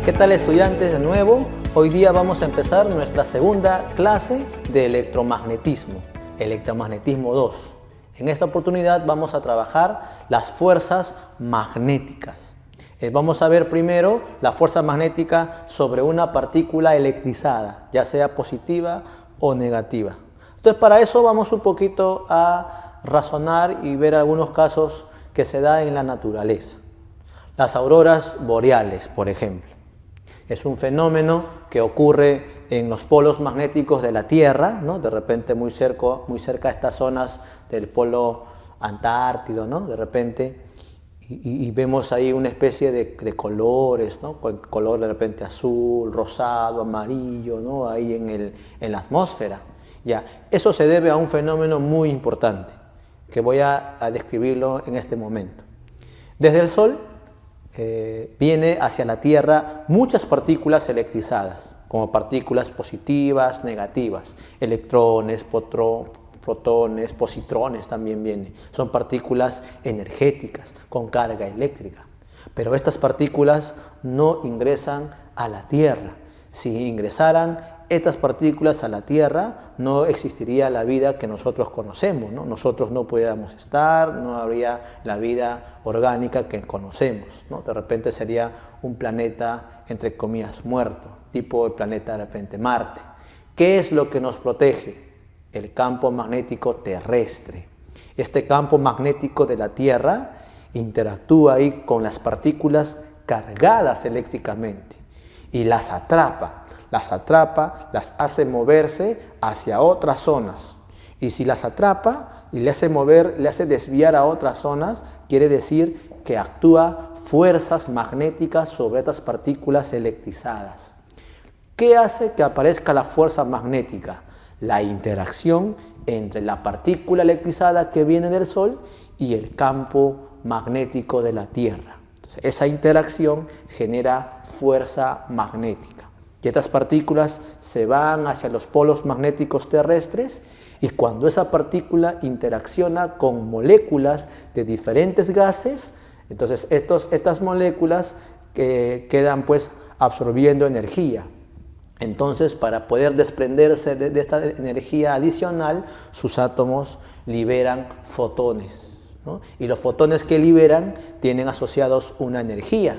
¿Qué tal, estudiantes? De nuevo, hoy día vamos a empezar nuestra segunda clase de electromagnetismo, electromagnetismo 2. En esta oportunidad vamos a trabajar las fuerzas magnéticas. Vamos a ver primero la fuerza magnética sobre una partícula electrizada, ya sea positiva o negativa. Entonces, para eso vamos un poquito a razonar y ver algunos casos que se dan en la naturaleza. Las auroras boreales, por ejemplo. Es un fenómeno que ocurre en los polos magnéticos de la Tierra, ¿no? De repente muy cerca a estas zonas del polo antártido, ¿no? De repente, y vemos ahí una especie de colores, ¿no? Color de repente azul, rosado, amarillo, ¿no? Ahí en la atmósfera. Ya, eso se debe a un fenómeno muy importante, que voy a describirlo en este momento. Desde el Sol viene hacia la Tierra muchas partículas electrizadas, como partículas positivas, negativas, electrones, protones, positrones también vienen. Son partículas energéticas con carga eléctrica. Pero estas partículas no ingresan a la Tierra. Si ingresaran estas partículas a la Tierra, no existiría la vida que nosotros conocemos, ¿no? Nosotros no pudiéramos estar, no habría la vida orgánica que conocemos, ¿no? De repente sería un planeta, entre comillas, muerto, tipo el planeta de repente Marte. ¿Qué es lo que nos protege? El campo magnético terrestre. Este campo magnético de la Tierra interactúa ahí con las partículas cargadas eléctricamente y las atrapa, las hace moverse hacia otras zonas. Y si las atrapa y le hace mover, le hace desviar a otras zonas, quiere decir que actúa fuerzas magnéticas sobre estas partículas electrizadas. ¿Qué hace que aparezca la fuerza magnética? La interacción entre la partícula electrizada que viene del Sol y el campo magnético de la Tierra. Entonces, esa interacción genera fuerza magnética. Y estas partículas se van hacia los polos magnéticos terrestres, y cuando esa partícula interacciona con moléculas de diferentes gases, entonces estas moléculas quedan pues absorbiendo energía. Entonces, para poder desprenderse de esta energía adicional, sus átomos liberan fotones, ¿no? Y los fotones que liberan tienen asociados una energía,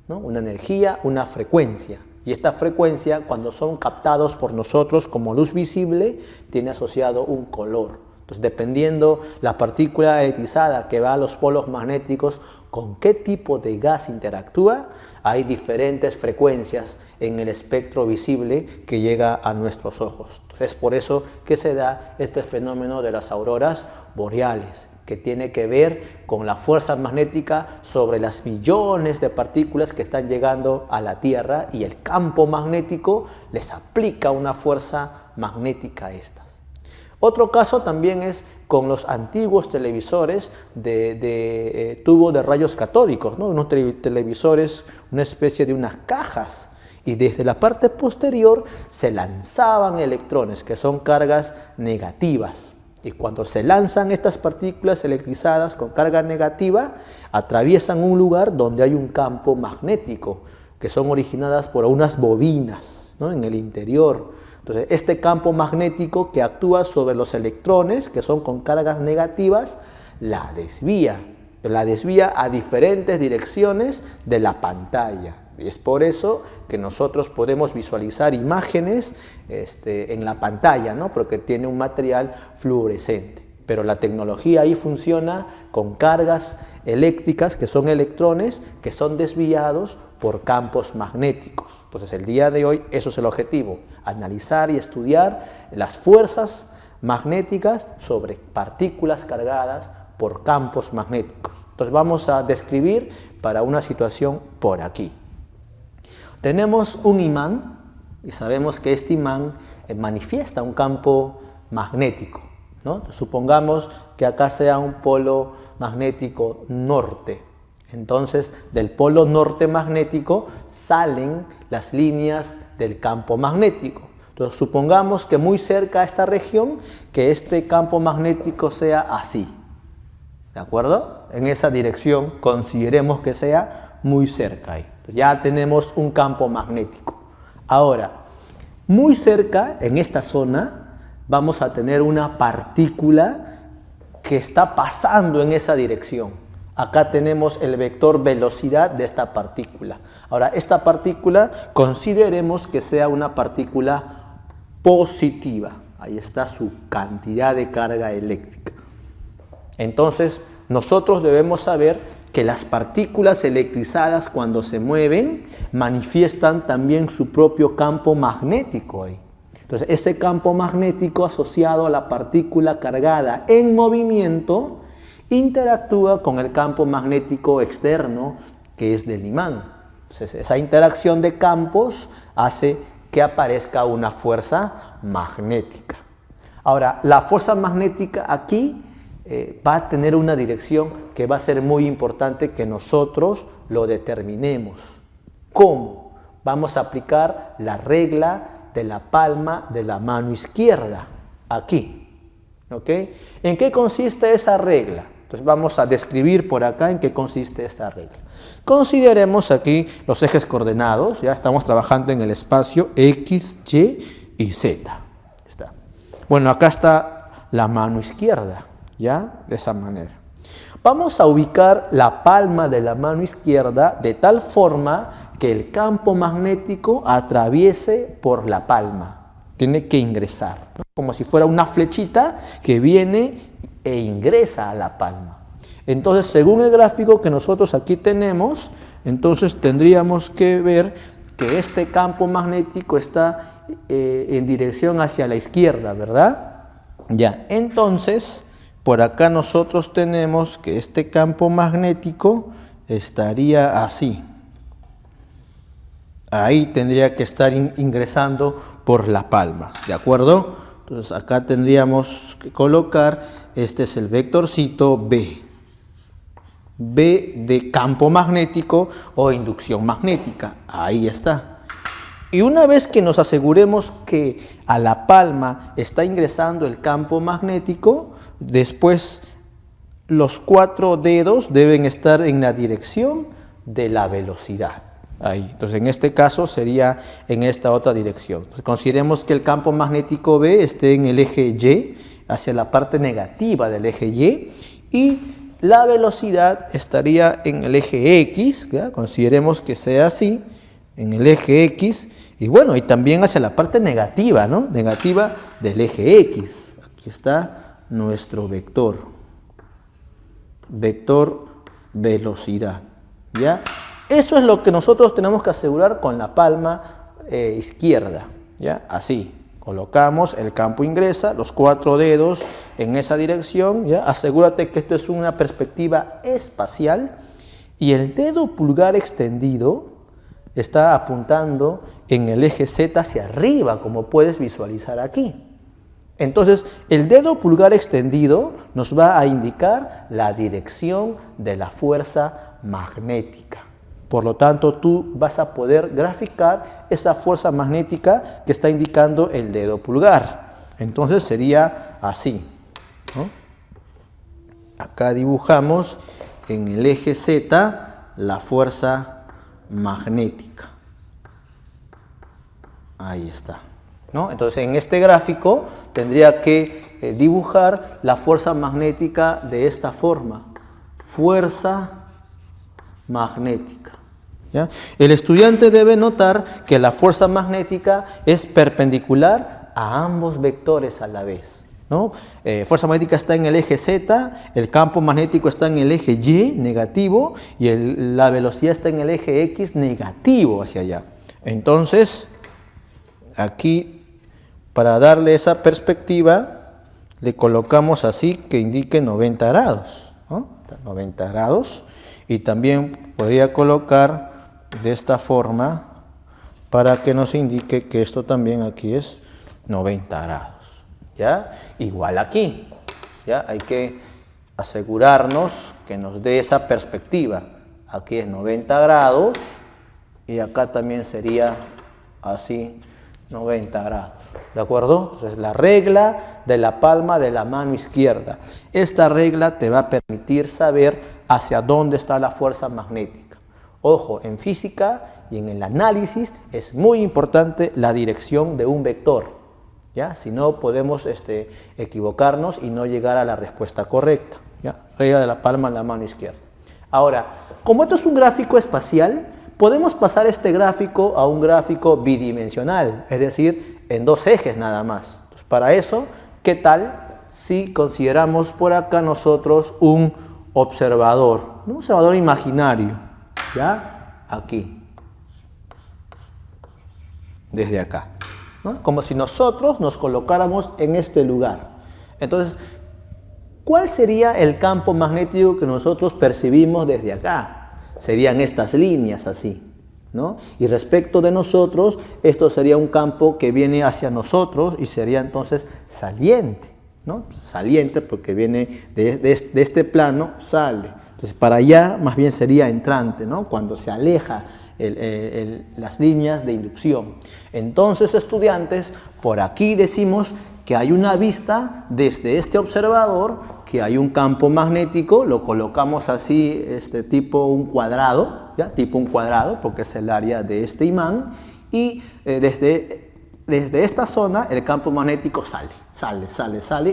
¿no? Una energía, una frecuencia. Y esta frecuencia, cuando son captados por nosotros como luz visible, tiene asociado un color. Entonces, dependiendo la partícula electrizada que va a los polos magnéticos, con qué tipo de gas interactúa, hay diferentes frecuencias en el espectro visible que llega a nuestros ojos. Entonces, es por eso que se da este fenómeno de las auroras boreales, que tiene que ver con la fuerza magnética sobre las millones de partículas que están llegando a la Tierra, y el campo magnético les aplica una fuerza magnética a estas. Otro caso también es con los antiguos televisores de tubo de rayos catódicos, ¿no? Unos televisores, una especie de unas cajas, y desde la parte posterior se lanzaban electrones, que son cargas negativas. Y cuando se lanzan estas partículas electrizadas con carga negativa, atraviesan un lugar donde hay un campo magnético, que son originadas por unas bobinas, ¿no? En el interior. Entonces, este campo magnético que actúa sobre los electrones, que son con cargas negativas, la desvía a diferentes direcciones de la pantalla. Y es por eso que nosotros podemos visualizar imágenes en la pantalla, ¿no? Porque tiene un material fluorescente. Pero la tecnología ahí funciona con cargas eléctricas, que son electrones, que son desviados por campos magnéticos. Entonces, el día de hoy eso es el objetivo: analizar y estudiar las fuerzas magnéticas sobre partículas cargadas por campos magnéticos. Entonces, vamos a describir para una situación por aquí. Tenemos un imán y sabemos que este imán manifiesta un campo magnético, ¿no? Supongamos que acá sea un polo magnético norte. Entonces, del polo norte magnético salen las líneas del campo magnético. Entonces, supongamos que muy cerca a esta región, que este campo magnético sea así. ¿De acuerdo? En esa dirección consideremos que sea muy cerca ahí. Ya tenemos un campo magnético. Ahora, muy cerca, en esta zona, vamos a tener una partícula que está pasando en esa dirección. Acá tenemos el vector velocidad de esta partícula. Ahora, esta partícula consideremos que sea una partícula positiva. Ahí está su cantidad de carga eléctrica. Entonces, nosotros debemos saber que las partículas electrizadas cuando se mueven manifiestan también su propio campo magnético ahí. Entonces, ese campo magnético asociado a la partícula cargada en movimiento interactúa con el campo magnético externo que es del imán. Entonces, esa interacción de campos hace que aparezca una fuerza magnética. Ahora, la fuerza magnética aquí va a tener una dirección que va a ser muy importante que nosotros lo determinemos. ¿Cómo? Vamos a aplicar la regla de la palma de la mano izquierda, aquí. ¿Ok? ¿En qué consiste esa regla? Entonces vamos a describir por acá en qué consiste esta regla. Consideremos aquí los ejes coordenados, ya estamos trabajando en el espacio X, Y y Z. Está. Bueno, acá está la mano izquierda. ¿Ya? De esa manera. Vamos a ubicar la palma de la mano izquierda de tal forma que el campo magnético atraviese por la palma. Tiene que ingresar, ¿no? Como si fuera una flechita que viene e ingresa a la palma. Entonces, según el gráfico que nosotros aquí tenemos, entonces tendríamos que ver que este campo magnético está en dirección hacia la izquierda, ¿verdad? Ya, entonces por acá nosotros tenemos que este campo magnético estaría así. Ahí tendría que estar ingresando por la palma, ¿de acuerdo? Entonces acá tendríamos que colocar, este es el vectorcito B. B de campo magnético o inducción magnética, ahí está. Y una vez que nos aseguremos que a la palma está ingresando el campo magnético, después los 4 dedos deben estar en la dirección de la velocidad. Ahí. Entonces, en este caso sería en esta otra dirección. Entonces, consideremos que el campo magnético B esté en el eje Y, hacia la parte negativa del eje y la velocidad estaría en el eje X, ¿ya? Consideremos que sea así, en el eje X, y bueno, y también hacia la parte negativa, ¿no? Negativa del eje X. Aquí está nuestro vector. Vector velocidad, ¿ya? Eso es lo que nosotros tenemos que asegurar con la palma izquierda, ¿ya? Así, colocamos, el campo ingresa, los 4 dedos en esa dirección, ¿ya? Asegúrate que esto es una perspectiva espacial y el dedo pulgar extendido está apuntando en el eje Z hacia arriba, como puedes visualizar aquí. Entonces, el dedo pulgar extendido nos va a indicar la dirección de la fuerza magnética. Por lo tanto, tú vas a poder graficar esa fuerza magnética que está indicando el dedo pulgar. Entonces, sería así, ¿no? Acá dibujamos en el eje Z la fuerza magnética. Ahí está, ¿no? Entonces, en este gráfico tendría que dibujar la fuerza magnética de esta forma. Fuerza magnética. ¿Ya? El estudiante debe notar que la fuerza magnética es perpendicular a ambos vectores a la vez, ¿no? Fuerza magnética está en el eje Z, el campo magnético está en el eje Y negativo y la velocidad está en el eje X negativo hacia allá. Entonces, aquí, para darle esa perspectiva, le colocamos así que indique 90 grados, ¿no? 90 grados. Y también podría colocar de esta forma para que nos indique que esto también aquí es 90 grados. ¿Ya? Igual aquí. ¿Ya? Hay que asegurarnos que nos dé esa perspectiva. Aquí es 90 grados y acá también sería así 90 grados. ¿De acuerdo? Entonces, la regla de la palma de la mano izquierda. Esta regla te va a permitir saber hacia dónde está la fuerza magnética. Ojo, en física y en el análisis es muy importante la dirección de un vector, ¿ya? Si no, podemos equivocarnos y no llegar a la respuesta correcta, ¿ya? Regla de la palma de la mano izquierda. Ahora, como esto es un gráfico espacial, podemos pasar este gráfico a un gráfico bidimensional, es decir, en dos ejes nada más. Entonces, para eso, ¿qué tal si consideramos por acá nosotros un observador, un observador imaginario, ¿ya? Aquí, desde acá, ¿no? Como si nosotros nos colocáramos en este lugar. Entonces, ¿cuál sería el campo magnético que nosotros percibimos desde acá? Serían estas líneas así, ¿no? Y respecto de nosotros, esto sería un campo que viene hacia nosotros y sería entonces saliente, ¿no? Saliente porque viene de este plano, sale. Entonces para allá más bien sería entrante, ¿no? Cuando se aleja las líneas de inducción. Entonces, estudiantes, por aquí decimos que hay una vista desde este observador, que hay un campo magnético, lo colocamos así, tipo un cuadrado, ¿ya? Tipo un cuadrado, porque es el área de este imán, y desde esta zona el campo magnético sale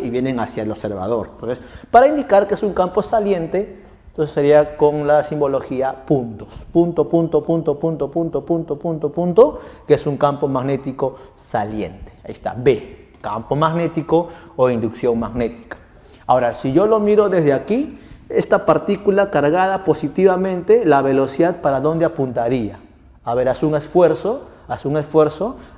y vienen hacia el observador. Entonces, para indicar que es un campo saliente, entonces sería con la simbología puntos. Punto, punto, punto, punto, punto, punto, punto, punto, que es un campo magnético saliente. Ahí está, B, campo magnético o inducción magnética. Ahora, si yo lo miro desde aquí, esta partícula cargada positivamente, la velocidad, ¿para dónde apuntaría? A ver, haz un esfuerzo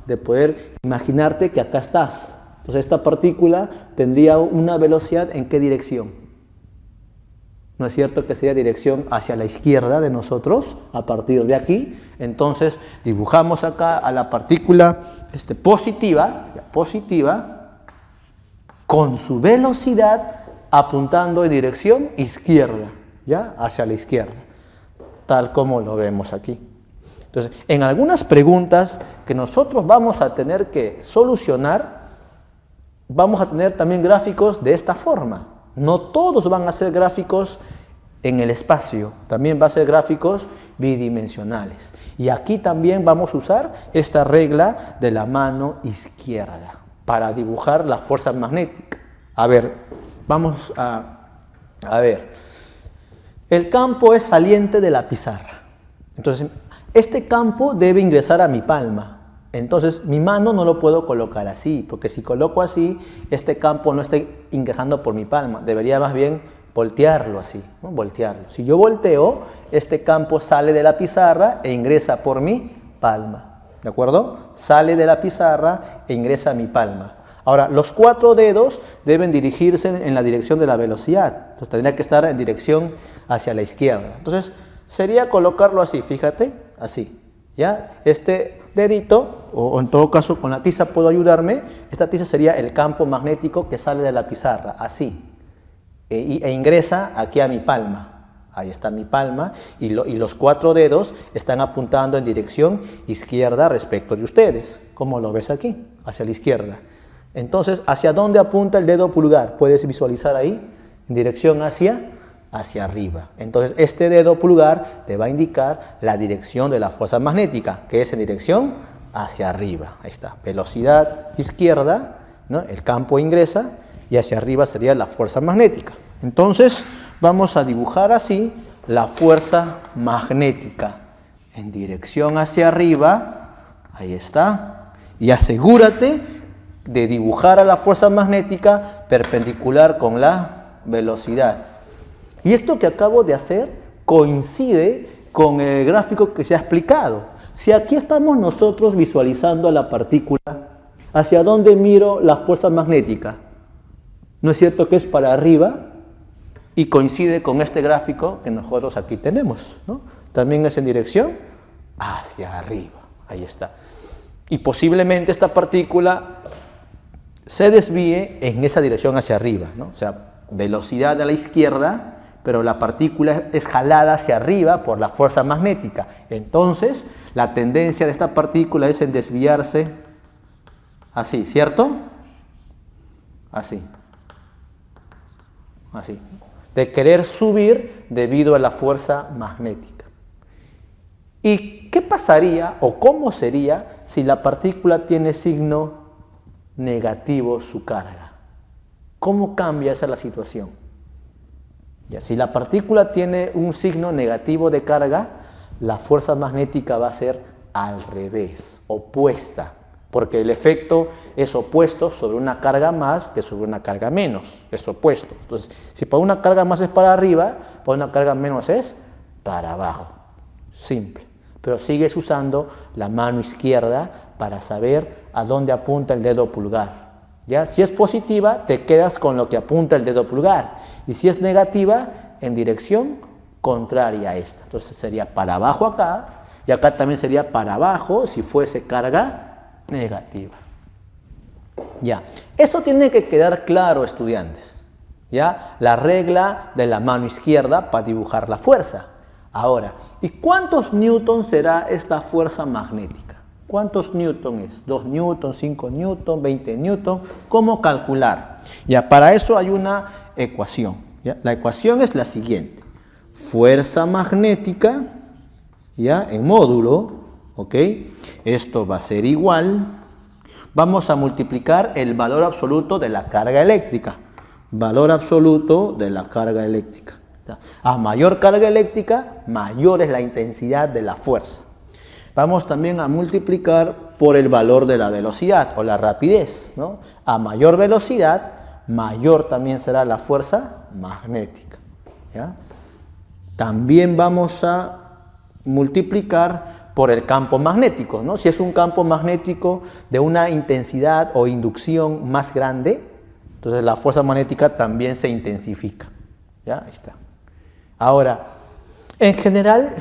de poder imaginarte que acá estás. Entonces, esta partícula tendría una velocidad, ¿en qué dirección? ¿No es cierto que sería dirección hacia la izquierda de nosotros, a partir de aquí? Entonces, dibujamos acá a la partícula positiva, con su velocidad apuntando en dirección izquierda, ¿ya? Hacia la izquierda, tal como lo vemos aquí. Entonces, en algunas preguntas que nosotros vamos a tener que solucionar, vamos a tener también gráficos de esta forma. No todos van a ser gráficos en el espacio, también va a ser gráficos bidimensionales. Y aquí también vamos a usar esta regla de la mano izquierda para dibujar la fuerza magnética. A ver, vamos a ver. El campo es saliente de la pizarra. Entonces, este campo debe ingresar a mi palma. Entonces, mi mano no lo puedo colocar así, porque si coloco así, este campo no está ingresando por mi palma. Debería más bien voltearlo así, ¿no? Voltearlo. Si yo volteo, este campo sale de la pizarra e ingresa por mi palma. ¿De acuerdo? Sale de la pizarra e ingresa a mi palma. Ahora, los 4 dedos deben dirigirse en la dirección de la velocidad. Entonces, tendría que estar en dirección hacia la izquierda. Entonces, sería colocarlo así, fíjate, así, ¿ya? Este dedito, o en todo caso con la tiza puedo ayudarme, esta tiza sería el campo magnético que sale de la pizarra, así, e ingresa aquí a mi palma. Ahí está mi palma y los 4 dedos están apuntando en dirección izquierda respecto de ustedes, como lo ves aquí, hacia la izquierda. Entonces, ¿hacia dónde apunta el dedo pulgar? ¿Puedes visualizar ahí? En dirección hacia arriba. Entonces, este dedo pulgar te va a indicar la dirección de la fuerza magnética, que es en dirección hacia arriba. Ahí está, velocidad izquierda, ¿no? El campo ingresa y hacia arriba sería la fuerza magnética. Entonces, vamos a dibujar así la fuerza magnética en dirección hacia arriba. Ahí está. Y asegúrate de dibujar a la fuerza magnética perpendicular con la velocidad. Y esto que acabo de hacer coincide con el gráfico que se ha explicado. Si aquí estamos nosotros visualizando a la partícula, ¿hacia dónde miro la fuerza magnética? ¿No es cierto que es para arriba? Y coincide con este gráfico que nosotros aquí tenemos, ¿no? También es en dirección hacia arriba. Ahí está. Y posiblemente esta partícula se desvíe en esa dirección hacia arriba, ¿no? O sea, velocidad a la izquierda, pero la partícula es jalada hacia arriba por la fuerza magnética. Entonces, la tendencia de esta partícula es en desviarse así, ¿cierto? Así. Así. De querer subir debido a la fuerza magnética. ¿Y qué pasaría o cómo sería si la partícula tiene signo negativo su carga? ¿Cómo cambia esa la situación? Ya, si la partícula tiene un signo negativo de carga, la fuerza magnética va a ser al revés, opuesta, porque el efecto es opuesto sobre una carga más que sobre una carga menos, es opuesto. Entonces, si para una carga más es para arriba, para una carga menos es para abajo. Simple. Pero sigues usando la mano izquierda para saber a dónde apunta el dedo pulgar. ¿Ya? Si es positiva, te quedas con lo que apunta el dedo pulgar. Y si es negativa, en dirección contraria a esta. Entonces sería para abajo acá, y acá también sería para abajo si fuese carga negativa. Ya, eso tiene que quedar claro, estudiantes. ¿Ya? La regla de la mano izquierda para dibujar la fuerza. Ahora, ¿y cuántos newtons será esta fuerza magnética? ¿Cuántos newton es? 2 newton, 5 newton, 20 newton. ¿Cómo calcular? Ya, para eso hay una ecuación. ¿Ya? La ecuación es la siguiente. Fuerza magnética, ¿ya? En módulo, ¿ok? Esto va a ser igual. Vamos a multiplicar el valor absoluto de la carga eléctrica. Valor absoluto de la carga eléctrica. A mayor carga eléctrica, mayor es la intensidad de la fuerza. Vamos también a multiplicar por el valor de la velocidad o la rapidez, ¿no? A mayor velocidad, mayor también será la fuerza magnética. ¿Ya? También vamos a multiplicar por el campo magnético, ¿no? Si es un campo magnético de una intensidad o inducción más grande, entonces la fuerza magnética también se intensifica. ¿Ya? Ahí está. Ahora, en general,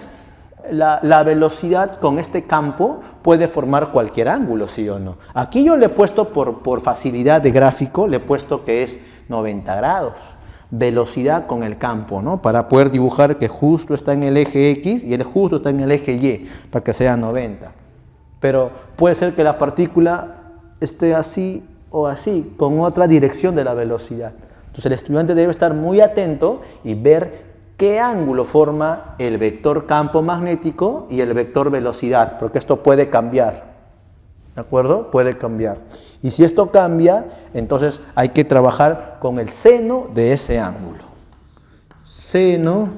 la velocidad con este campo puede formar cualquier ángulo, ¿sí o no? Aquí yo le he puesto, por facilidad de gráfico, le he puesto que es 90 grados. Velocidad con el campo, ¿no? Para poder dibujar que justo está en el eje X y él justo está en el eje Y, para que sea 90. Pero puede ser que la partícula esté así o así, con otra dirección de la velocidad. Entonces el estudiante debe estar muy atento y ver qué ángulo forma el vector campo magnético y el vector velocidad, porque esto puede cambiar, ¿de acuerdo? Puede cambiar. Y si esto cambia, entonces hay que trabajar con el seno de ese ángulo. Seno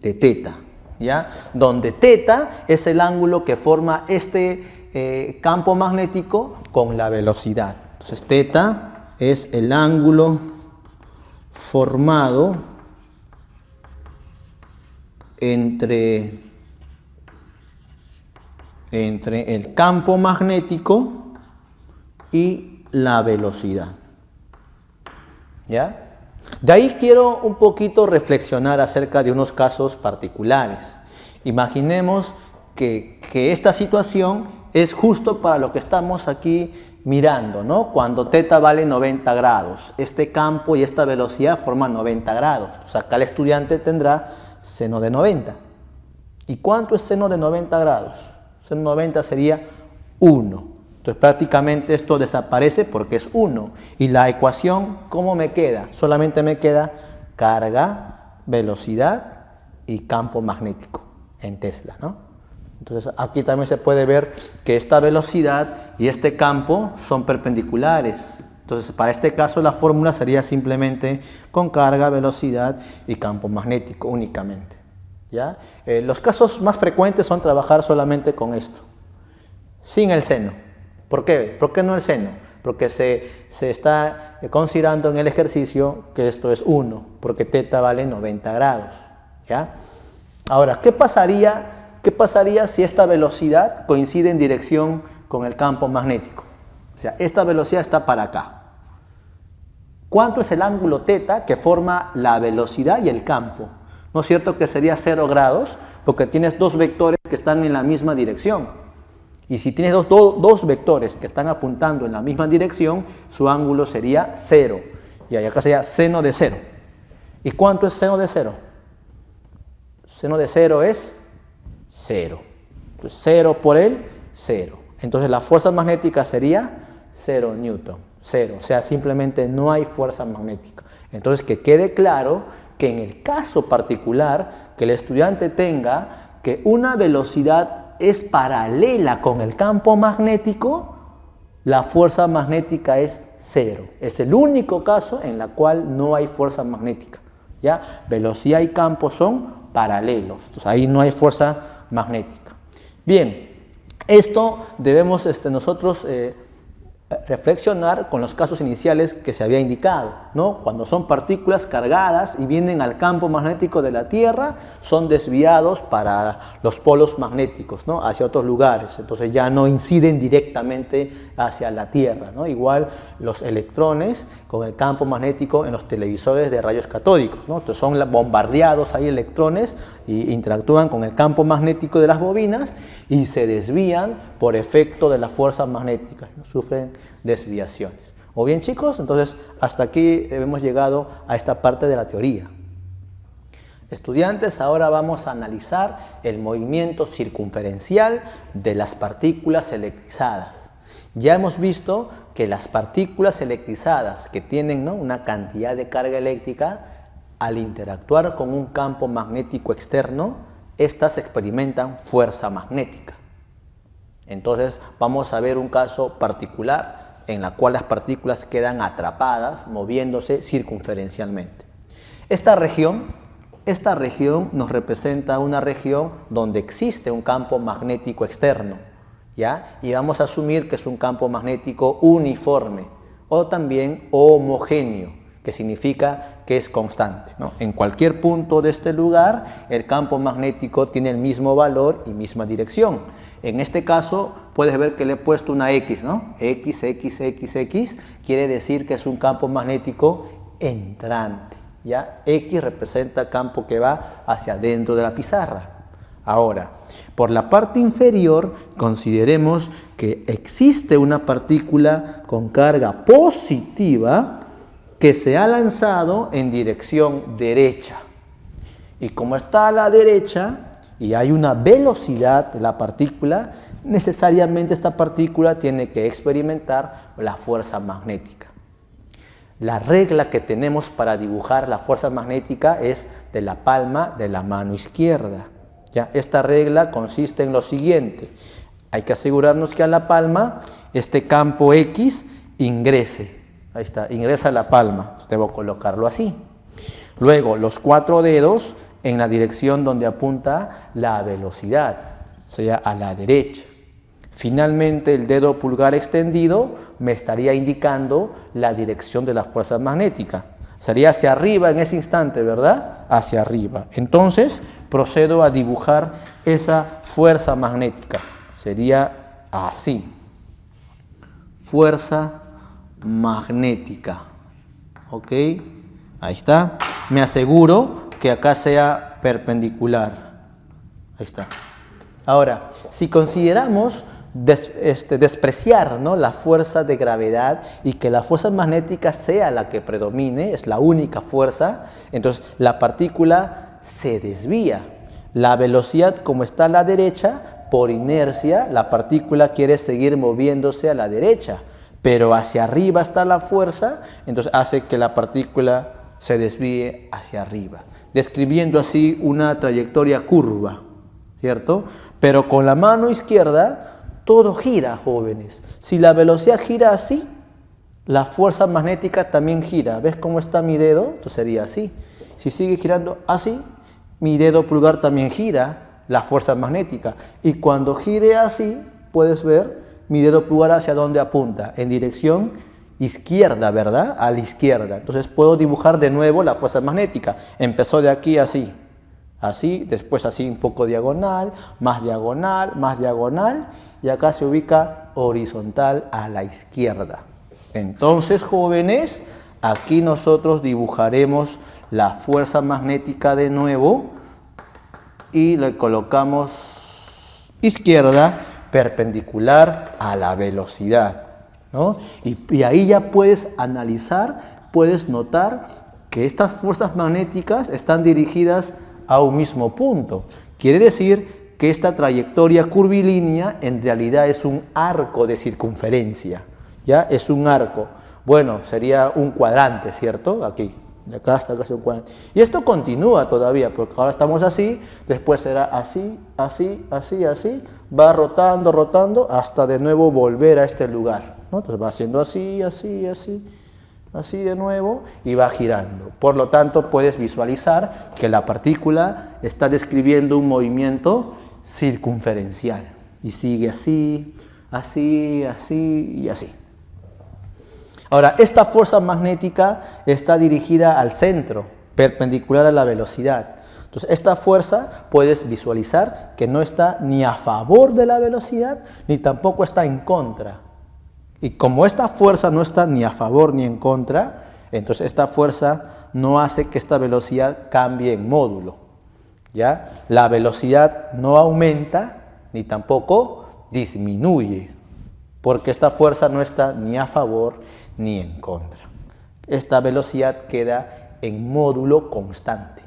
de teta, ¿ya? Donde teta es el ángulo que forma este campo magnético con la velocidad. Entonces teta es el ángulo formado entre el campo magnético y la velocidad. ¿Ya? De ahí quiero un poquito reflexionar acerca de unos casos particulares. Imaginemos que esta situación es justo para lo que estamos aquí mirando, ¿no? Cuando teta vale 90 grados, este campo y esta velocidad forman 90 grados. Entonces acá el estudiante tendrá seno de 90. ¿Y cuánto es seno de 90 grados? Seno de 90 sería 1. Entonces prácticamente esto desaparece porque es 1. Y la ecuación, ¿cómo me queda? Solamente me queda carga, velocidad y campo magnético en Tesla, ¿no? Entonces aquí también se puede ver que esta velocidad y este campo son perpendiculares. Entonces para este caso la fórmula sería simplemente con carga, velocidad y campo magnético únicamente. ¿Ya? Los casos más frecuentes son trabajar solamente con esto, sin el seno. ¿Por qué? ¿Por qué no el seno? Porque se está considerando en el ejercicio que esto es 1, porque teta vale 90 grados. ¿Ya? Ahora, ¿qué pasaría si esta velocidad coincide en dirección con el campo magnético? O sea, esta velocidad está para acá. ¿Cuánto es el ángulo teta que forma la velocidad y el campo? ¿No es cierto que sería 0 grados? Porque tienes dos vectores que están en la misma dirección. Y si tienes dos vectores que están apuntando en la misma dirección, su ángulo sería 0. Y acá sería seno de 0. ¿Y cuánto es seno de 0? Seno de 0 es 0. Entonces 0 por el 0. Entonces la fuerza magnética sería 0 newton. 0. O sea, simplemente no hay fuerza magnética. Entonces que quede claro que en el caso particular que el estudiante tenga que una velocidad es paralela con el campo magnético, la fuerza magnética es 0. Es el único caso en el cual no hay fuerza magnética. ¿Ya? Velocidad y campo son paralelos. Entonces ahí no hay fuerza magnética. Bien, esto debemos nosotros reflexionar con los casos iniciales que se había indicado, ¿no? Cuando son partículas cargadas y vienen al campo magnético de la Tierra, son desviados para los polos magnéticos, ¿no? Hacia otros lugares, entonces ya no inciden directamente hacia la Tierra, ¿no? Igual los electrones con el campo magnético en los televisores de rayos catódicos, ¿no? Entonces son bombardeados ahí electrones y interactúan con el campo magnético de las bobinas y se desvían por efecto de las fuerzas magnéticas, ¿no? Sufren desviaciones. ¿O bien, chicos? Entonces hasta aquí hemos llegado a esta parte de la teoría. Estudiantes, ahora vamos a analizar el movimiento circunferencial de las partículas electrizadas. Ya hemos visto que las partículas electrizadas que tienen, ¿no?, una cantidad de carga eléctrica, al interactuar con un campo magnético externo, estas experimentan fuerza magnética. Entonces vamos a ver un caso particular en la cual las partículas quedan atrapadas moviéndose circunferencialmente. Esta región nos representa una región donde existe un campo magnético externo, ¿ya? Y vamos a asumir que es un campo magnético uniforme o también homogéneo, que significa que es constante, ¿no? En cualquier punto de este lugar el campo magnético tiene el mismo valor y misma dirección. En este caso puedes ver que le he puesto una X, ¿no? X quiere decir que es un campo magnético entrante, ¿ya? X representa campo que va hacia adentro de la pizarra. Ahora, por la parte inferior consideremos que existe una partícula con carga positiva que se ha lanzado en dirección derecha. Y como está a la derecha y hay una velocidad de la partícula, necesariamente esta partícula tiene que experimentar la fuerza magnética. La regla que tenemos para dibujar la fuerza magnética es de la palma de la mano izquierda. ¿Ya? Esta regla consiste en lo siguiente: hay que asegurarnos que a la palma este campo X ingrese. Ahí está, ingresa a la palma. Debo colocarlo así. Luego, los 4 dedos en la dirección donde apunta la velocidad, o sea, a la derecha. Finalmente, el dedo pulgar extendido me estaría indicando la dirección de la fuerza magnética. Sería hacia arriba en ese instante, ¿verdad? Hacia arriba. Entonces, procedo a dibujar esa fuerza magnética. Sería así. Fuerza magnética. ¿Ok? Ahí está. Me aseguro que acá sea perpendicular. Ahí está. Ahora, si consideramos despreciar, ¿no?, la fuerza de gravedad y que la fuerza magnética sea la que predomine, es la única fuerza, entonces la partícula se desvía. La velocidad, como está a la derecha, por inercia la partícula quiere seguir moviéndose a la derecha, pero hacia arriba está la fuerza, entonces hace que la partícula se desvíe hacia arriba, describiendo así una trayectoria curva, ¿cierto? Pero con la mano izquierda todo gira, jóvenes. Si la velocidad gira así, la fuerza magnética también gira. ¿Ves cómo está mi dedo? Entonces sería así. Si sigue girando así, mi dedo pulgar también gira, la fuerza magnética. Y cuando gire así, puedes ver mi dedo pulgar hacia dónde apunta, en dirección izquierda, ¿verdad? A la izquierda. Entonces puedo dibujar de nuevo la fuerza magnética. Empezó de aquí así, así, después así un poco diagonal, más diagonal, y acá se ubica horizontal a la izquierda. Entonces, jóvenes, aquí nosotros dibujaremos la fuerza magnética de nuevo y le colocamos izquierda perpendicular a la velocidad, ¿no? Y ahí ya puedes analizar puedes notar que estas fuerzas magnéticas están dirigidas a un mismo punto. Quiere decir que esta trayectoria curvilínea en realidad es un arco de circunferencia, ¿ya? Es un arco. Bueno, sería un cuadrante, ¿cierto? Aquí, de acá hasta casi un cuadrante. Y esto continúa todavía, porque ahora estamos así, después será así, así, así, así, va rotando, rotando, hasta de nuevo volver a este lugar, ¿no? Entonces va haciendo así, así, así, así de nuevo y va girando. Por lo tanto, puedes visualizar que la partícula está describiendo un movimiento circunferencial y sigue así, así, así y así. Ahora, esta fuerza magnética está dirigida al centro, perpendicular a la velocidad. Entonces, esta fuerza puedes visualizar que no está ni a favor de la velocidad, ni tampoco está en contra. Y como esta fuerza no está ni a favor ni en contra, entonces esta fuerza no hace que esta velocidad cambie en módulo, ¿ya? La velocidad no aumenta ni tampoco disminuye, porque esta fuerza no está ni a favor ni en contra. Esta velocidad queda en módulo constante.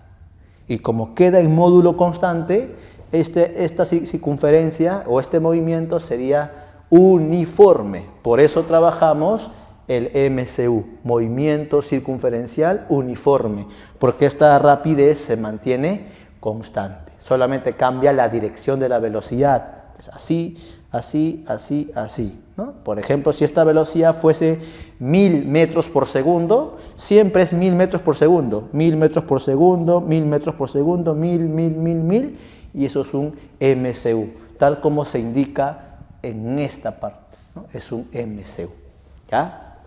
Y como queda en módulo constante, esta circunferencia o este movimiento sería uniforme. Por eso trabajamos el MCU, movimiento circunferencial uniforme, porque esta rapidez se mantiene constante. Solamente cambia la dirección de la velocidad. Es así, así, así, así, ¿no? Por ejemplo, si esta velocidad fuese 1000 metros por segundo, siempre es 1000 metros por segundo, 1000 metros por segundo, 1000 metros por segundo, 1000, y eso es un MCU, tal como se indica en esta parte, ¿no? Es un MCU, ¿ya?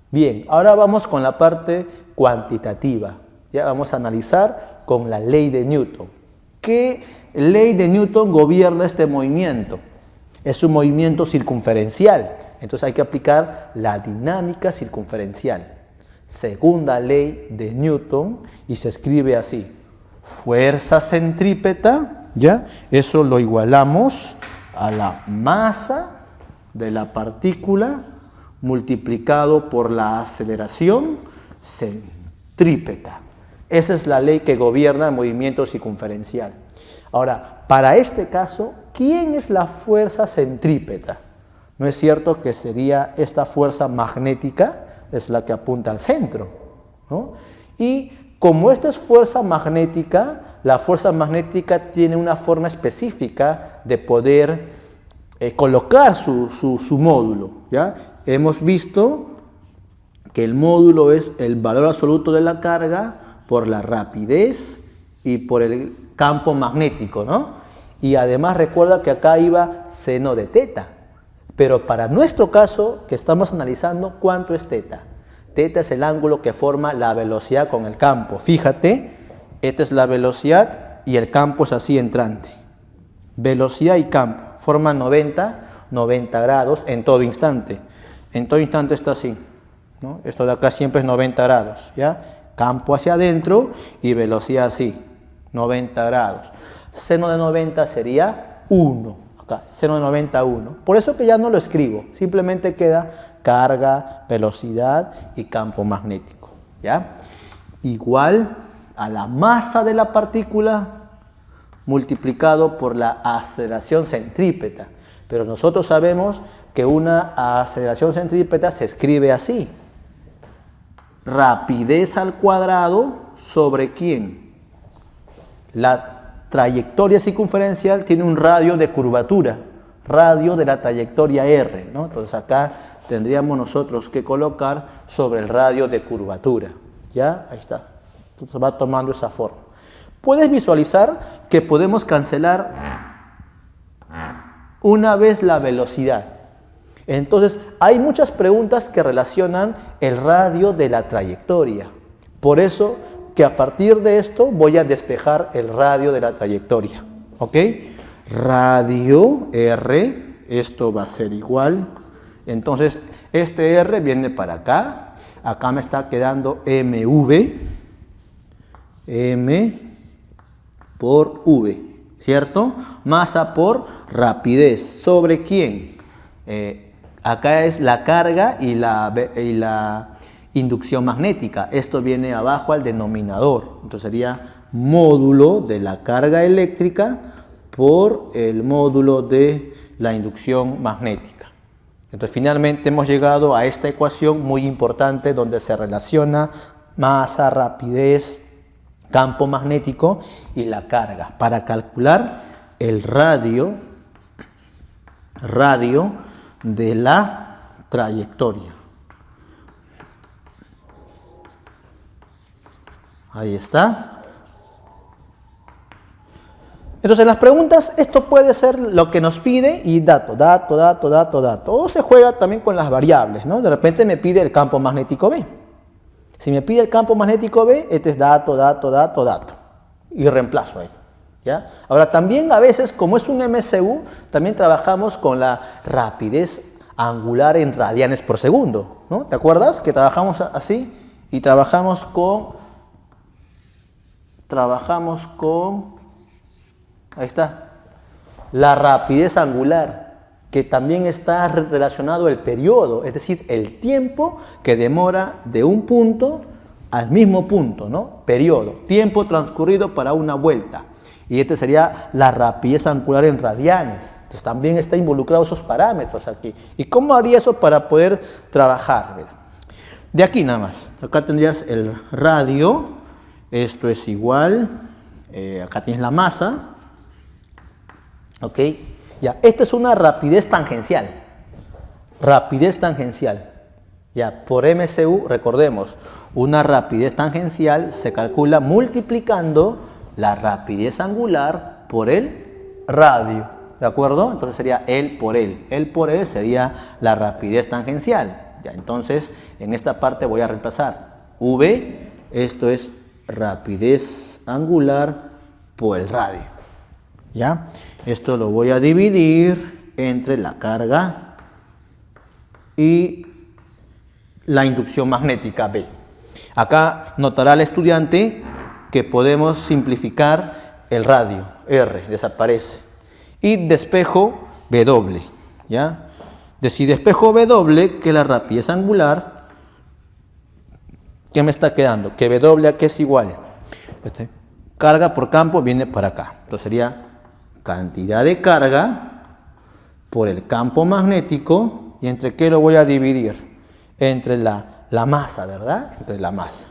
Bien, ahora vamos con la parte cuantitativa, ¿ya? Vamos a analizar con la ley de Newton. ¿Qué ley de Newton gobierna este movimiento? Es un movimiento circunferencial, entonces hay que aplicar la dinámica circunferencial. Segunda ley de Newton, y se escribe así: fuerza centrípeta, ¿ya? Eso lo igualamos a la masa de la partícula multiplicado por la aceleración centrípeta. Esa es la ley que gobierna el movimiento circunferencial. Ahora, para este caso, ¿quién es la fuerza centrípeta? ¿No es cierto que sería esta fuerza magnética? Es la que apunta al centro, ¿no? Y como esta es fuerza magnética, la fuerza magnética tiene una forma específica de poder colocar su módulo, ¿ya? Hemos visto que el módulo es el valor absoluto de la carga por la rapidez y por el campo magnético, ¿no? Y además recuerda que acá iba seno de teta, pero para nuestro caso que estamos analizando, ¿cuánto es teta? Teta es el ángulo que forma la velocidad con el campo. Fíjate, esta es la velocidad y el campo es así entrante. Velocidad y campo forman 90 grados en todo instante. En todo instante está así, ¿no? Esto de acá siempre es 90 grados, ¿ya? Campo hacia adentro y velocidad así, 90 grados. Seno de 90 sería 1, acá, seno de 90, 1. Por eso que ya no lo escribo, simplemente queda carga, velocidad y campo magnético, ¿ya? Igual a la masa de la partícula multiplicado por la aceleración centrípeta. Pero nosotros sabemos que una aceleración centrípeta se escribe así: rapidez al cuadrado sobre ¿quién? La trayectoria circunferencial tiene un radio de curvatura, radio de la trayectoria R, ¿no? Entonces acá tendríamos nosotros que colocar sobre el radio de curvatura, ¿ya? Ahí está. Entonces va tomando esa forma. Puedes visualizar que podemos cancelar una vez la velocidad. Entonces, hay muchas preguntas que relacionan el radio de la trayectoria. Por eso que a partir de esto voy a despejar el radio de la trayectoria. ¿Ok? Radio R, esto va a ser igual. Entonces, este R viene para acá. Acá me está quedando MV. M por V, ¿cierto? Masa por rapidez. ¿Sobre quién? Acá es la carga y inducción magnética. Esto viene abajo al denominador. Entonces sería módulo de la carga eléctrica por el módulo de la inducción magnética. Entonces finalmente hemos llegado a esta ecuación muy importante donde se relaciona masa, rapidez, campo magnético y la carga para calcular el radio de la trayectoria. Ahí está. Entonces las preguntas, esto puede ser lo que nos pide y dato. O se juega también con las variables, ¿no? De repente me pide el campo magnético B. Si me pide el campo magnético B, este es dato. Y reemplazo ahí. ¿Ya? Ahora también a veces, como es un MCU, también trabajamos con la rapidez angular en radianes por segundo, ¿no? ¿Te acuerdas? Que trabajamos así y trabajamos con, ahí está, la rapidez angular, que también está relacionado al periodo, es decir, el tiempo que demora de un punto al mismo punto, ¿no? Periodo, tiempo transcurrido para una vuelta. Y este sería la rapidez angular en radianes. Entonces también está involucrado esos parámetros aquí. ¿Y cómo haría eso para poder trabajar? Mira, de aquí nada más. Acá tendrías el radio. Esto es igual. Acá tienes la masa. ¿Ok? Ya, esta es una rapidez tangencial. Rapidez tangencial. Ya, por MCU, recordemos, una rapidez tangencial se calcula multiplicando la rapidez angular por el radio, ¿de acuerdo? Entonces sería L por L. L por L sería la rapidez tangencial. Ya, entonces, en esta parte voy a reemplazar V, esto es rapidez angular por el radio. ¿Ya? Esto lo voy a dividir entre la carga y la inducción magnética B. Acá notará el estudiante que podemos simplificar el radio, R, desaparece. Y despejo W, ¿ya? Si despejo W, que es la rapidez angular, ¿qué me está quedando? Que W aquí es igual. Carga por campo viene para acá. Entonces sería cantidad de carga por el campo magnético. ¿Y entre qué lo voy a dividir? Entre la masa, ¿verdad? Entre la masa.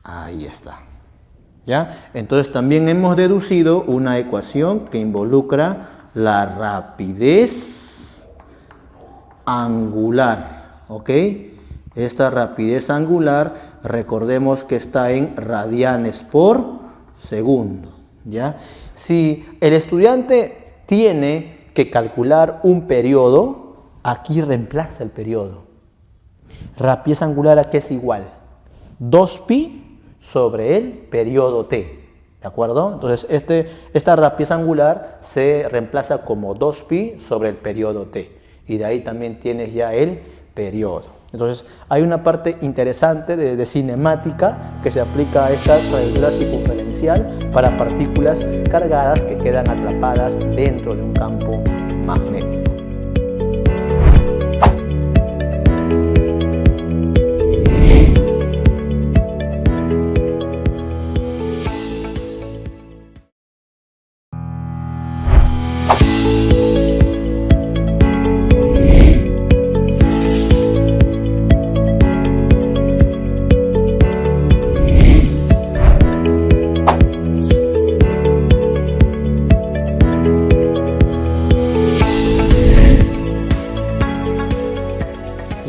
Ahí está. ¿Ya? Entonces también hemos deducido una ecuación que involucra la rapidez angular. ¿Ok? Esta rapidez angular, recordemos que está en radianes por segundo. ¿Ya? Si el estudiante tiene que calcular un periodo, aquí reemplaza el periodo. Rapidez angular aquí es igual. 2pi sobre el periodo t, ¿de acuerdo? Entonces esta rapidez angular se reemplaza como 2pi sobre el periodo t, y de ahí también tienes ya el periodo. Entonces hay una parte interesante de cinemática que se aplica a esta trayectoria circunferencial para partículas cargadas que quedan atrapadas dentro de un campo magnético.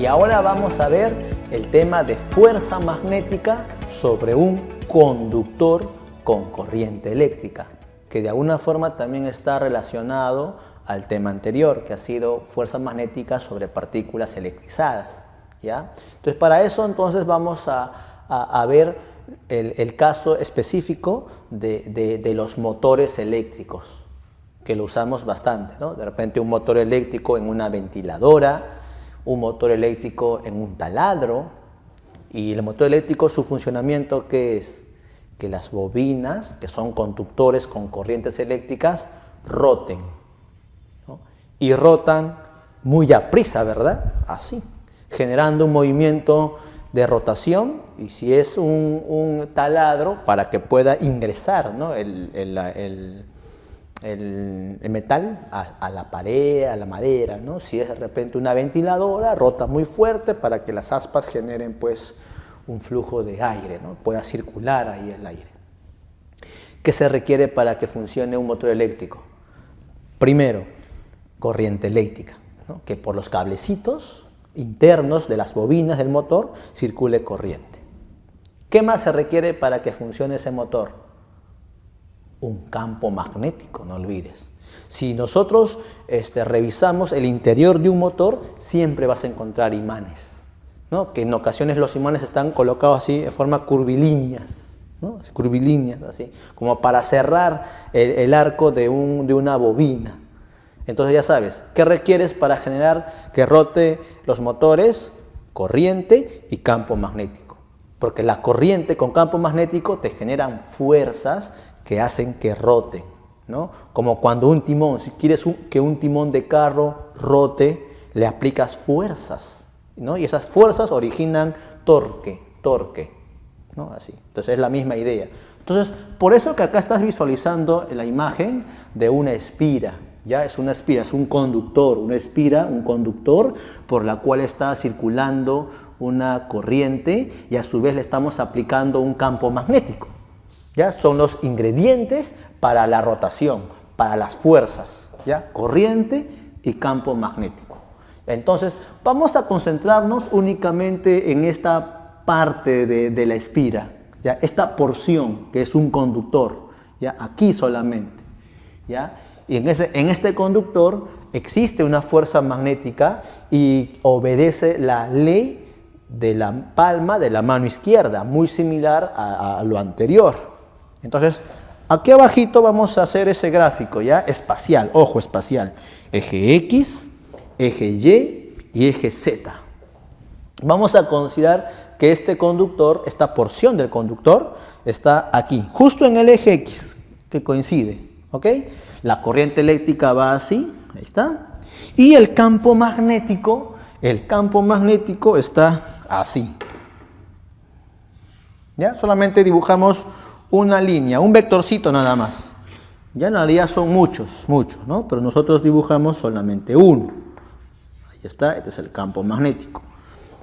Ahora vamos a ver el tema de fuerza magnética sobre un conductor con corriente eléctrica, que de alguna forma también está relacionado al tema anterior, que ha sido fuerza magnética sobre partículas electrizadas. ¿Ya? Entonces, para eso entonces vamos a ver el caso específico de los motores eléctricos, que lo usamos bastante, ¿no? De repente un motor eléctrico en una ventiladora, un motor eléctrico en un taladro. Y el motor eléctrico, su funcionamiento, ¿qué es? Que las bobinas, que son conductores con corrientes eléctricas, roten, ¿no? Y rotan muy aprisa, ¿verdad? Así. generando un movimiento de rotación, y si es un taladro, para que pueda ingresar, ¿no?, el metal a la pared, a la madera, ¿no? Si es de repente una ventiladora, rota muy fuerte para que las aspas generen pues un flujo de aire, ¿no?, pueda circular ahí el aire. ¿Qué se requiere para que funcione un motor eléctrico? Primero, corriente eléctrica, ¿no?, que por los cablecitos internos de las bobinas del motor circule corriente. ¿Qué más se requiere para que funcione ese motor? Un campo magnético, no olvides. Si nosotros revisamos el interior de un motor, siempre vas a encontrar imanes, ¿no?, que en ocasiones los imanes están colocados así de forma curvilíneas, ¿no?, curvilíneas, así, como para cerrar el arco de una bobina. Entonces ya sabes, ¿qué requieres para generar que rote los motores? Corriente y campo magnético. Porque la corriente con campo magnético te generan fuerzas que hacen que roten, ¿no? Como cuando un timón, si quieres que un timón de carro rote, le aplicas fuerzas, ¿no? Y esas fuerzas originan torque, ¿no? Así. Entonces es la misma idea. Entonces, por eso que acá estás visualizando la imagen de una espira. Ya es una espira, es un conductor, una espira, un conductor por la cual está circulando una corriente y a su vez le estamos aplicando un campo magnético. ¿Ya? Son los ingredientes para la rotación, para las fuerzas, ¿ya? Corriente y campo magnético. Entonces, vamos a concentrarnos únicamente en esta parte de la espira, ¿ya? Esta porción que es un conductor, ¿ya? Aquí solamente, ¿ya? Y en este conductor existe una fuerza magnética y obedece la ley de la palma de la mano izquierda, muy similar a lo anterior. Entonces, aquí abajito vamos a hacer ese gráfico, ¿ya? Espacial, ojo, espacial. Eje X, eje Y y eje Z. Vamos a considerar que este conductor, esta porción del conductor, está aquí, justo en el eje X, que coincide, ¿ok? La corriente eléctrica va así, ahí está. Y el campo magnético está así. ¿Ya? Solamente dibujamos una línea, un vectorcito nada más. Ya en realidad son muchos, ¿no? Pero nosotros dibujamos solamente uno. Ahí está, este es el campo magnético.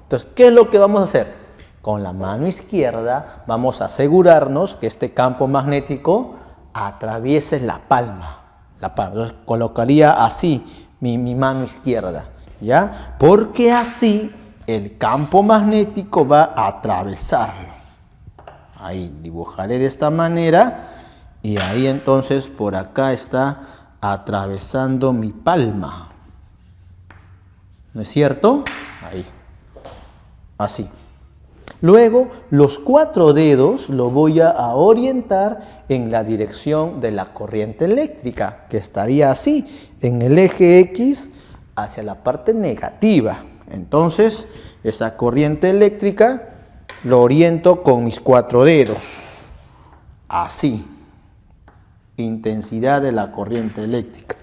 Entonces, ¿qué es lo que vamos a hacer? Con la mano izquierda vamos a asegurarnos que este campo magnético atraviese la palma. Entonces, colocaría así mi mano izquierda, ¿ya? Porque así el campo magnético va a atravesarlo. Ahí dibujaré de esta manera y ahí entonces por acá está atravesando mi palma. ¿No es cierto? Ahí. Así. Luego, los 4 dedos lo voy a orientar en la dirección de la corriente eléctrica, que estaría así, en el eje X hacia la parte negativa. Entonces, esa corriente eléctrica lo oriento con mis 4 dedos. Así. Intensidad de la corriente eléctrica.